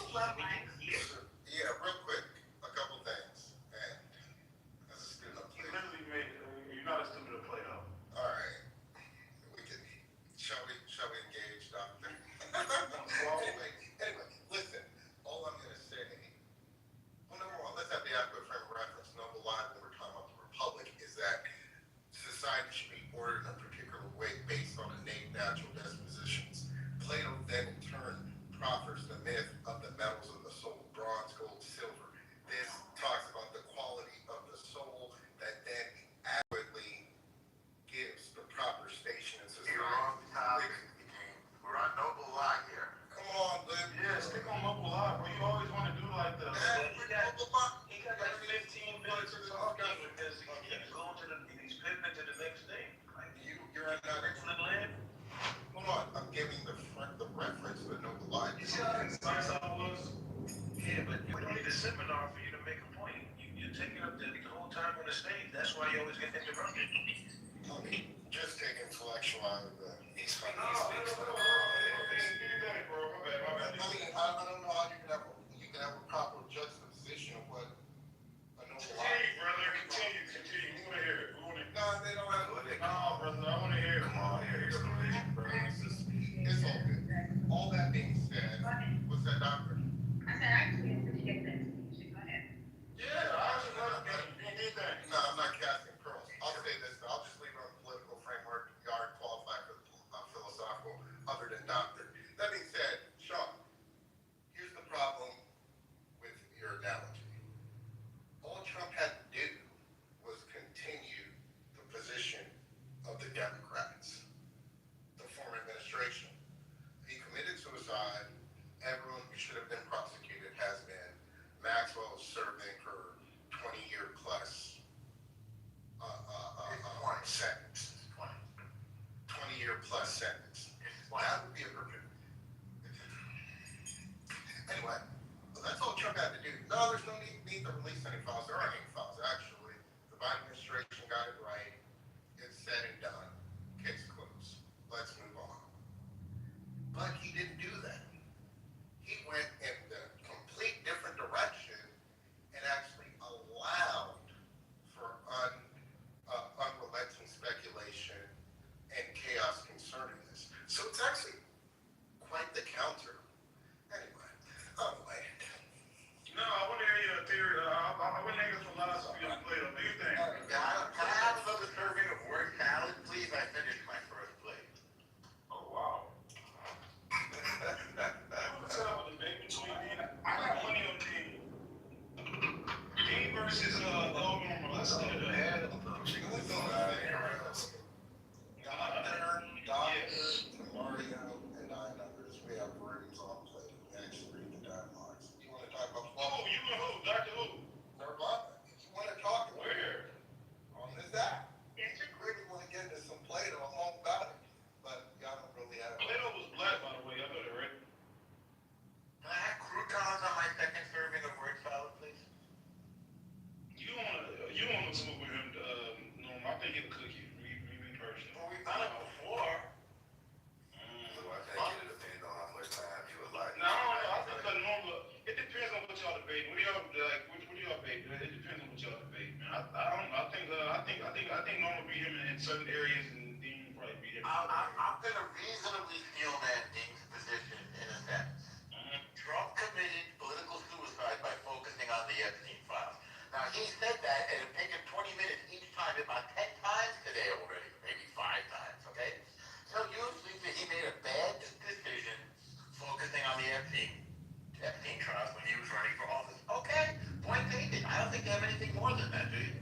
Yeah, real quick, a couple things. And this is good enough. You literally made. You're not as stupid to play though. All right. We can. Shall we engage, Doctor? Anyway, listen. All I'm gonna say. Well, number one, let's have the adequate frame of reference. Number one, when we're talking about the republic, is that society should be ordered in a particular way based on innate natural dispositions. Plato then in turn proffers the myth of the metals of the soul, bronze, gold, silver. This talks about the quality of the soul that then adequately gives the proper station in society. You're wrong topic. We're on noble lie here. Come on, Lib. Yeah, stick on local live, bro. You always want to do like the. He got like 15 minutes of talking because he's going to he's pivoting to the next thing. Like, You're not. Hold on, I'm giving the reference, the noble lie. You see how concise I was? yeah, but we don't need a seminar for you to make a point. You're taking up the whole time on the stage. That's why you always get interrupted. I mean, just take intellectual out of the. You got it, bro. My bad. I mean, I don't know how you can have a proper juxtaposition of what a noble lie. Continue, brother. Continue. We want to hear it. No, they don't have to. No, brother. I want to hear it. Come on, here. It's all good. All that being said, what's that, Doctor? I said, I actually appreciate that explanation. Go ahead. Yeah, I should not get anything. No, I'm not casting pearls. I'll say this. I'll just leave it on the political framework. You are qualified for the philosophical, other than doctor. That being said, Sean, here's the problem with your analogy. All Trump had to do was continue the position of the Democrats, the former administration. He committed suicide. Everyone who should have been prosecuted has been. Maxwell is serving her 20-year plus sentence. 20-year plus sentence. That would be a perfect. Anyway, that's all Trump had to do. No, there's no need to release any files. There aren't any files, actually. The Biden administration got it right. It's said and done. Case closed. Let's move on. But he didn't do that. He went in the complete different direction and actually allowed for unrelenting speculation and chaos concerning this. So it's actually quite the counter. Anyway, I'm late. No, I want to hear your theory. I want to hear your philosophy on Plato. Do you think? Can I have another serving of word salad, please? I finished my first plate. Oh, wow. What's up with the debate between Dean? I got money on Dean. Dean versus Logan. Let's do the head of the function. Mario, and 9 others. We have rooms on play. We actually read the dialogues. You want to talk about Oh, you and who? Dr. Who? If you want to talk Where? on this app, if you really want to get into some Plato, I'm all about it. But y'all don't really have it. Plato was black, by the way. I know that, right? Can I have croutons on my second serving of word salad, please? You don't want to smoke with him, Norm. I think he'll cook you. Me personally. Well, we've done it before. So I think it depends on how much time you would like. No, I think that normal. It depends on what y'all debate. What do y'all like? What do y'all debate? It depends on what y'all debate, man. I don't know. I think normal beat him in certain areas, and Dean probably beat him. I'm going to reasonably steel man Dean's position in a sense. Trump committed political suicide by focusing he said that, and it took him 20 minutes each time, about 10 times today already, maybe 5 times, okay? So usually he made a bad decision focusing on the Epstein trust when he was running for office. Okay, point taken. I don't think they have anything more than that, do you?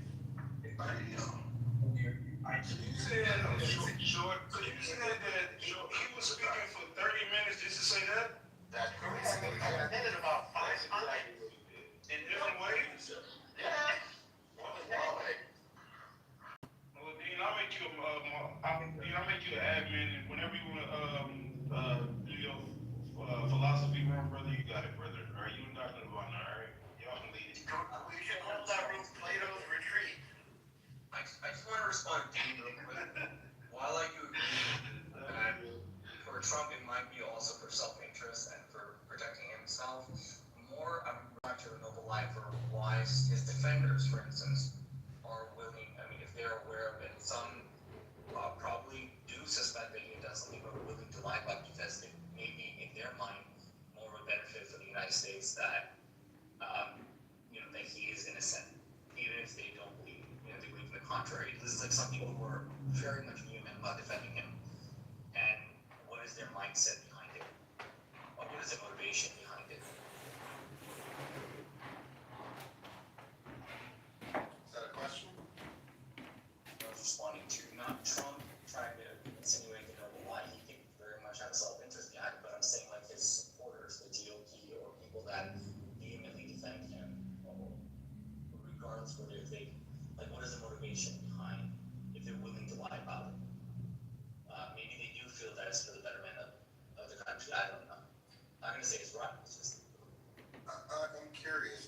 You said that short. So you said that he was speaking for 30 minutes just to say that That's correct. I said it about 5 times. in different ways. Yeah. What was that way? Well, Dean, I'll make you an admin, and whenever you wanna do your philosophy room, brother, you got it, brother. All right, you and Dr. Nirvana, all right? Y'all can lead it. We should call that room Plato's Retreat. I just want to respond to Dean real quick. While I do agree that for Trump it might be also for self-interest and for protecting himself, I'm trying to know the lie for why his defenders, for instance, are willing. I mean, if they're aware of it, some probably do suspect that he has done something, but are willing to lie about it because it may be in their mind more of a benefit for the United States that that he is innocent, even if they don't believe, they believe in the contrary. This is like some people who are very much human about defending him. And what is their mindset behind it? Or what is the motivation behind it? Is that a question? I was responding to not Trump trying to insinuate why he think very much have self-interest behind it, but I'm saying like his supporters, the GOP, or people that vehemently defend him, or regardless whether they like what is the motivation behind if they're willing to lie about it. Maybe they do feel that it's for the betterment of the country. I don't know. I'm not gonna say it's right. It's just I'm curious.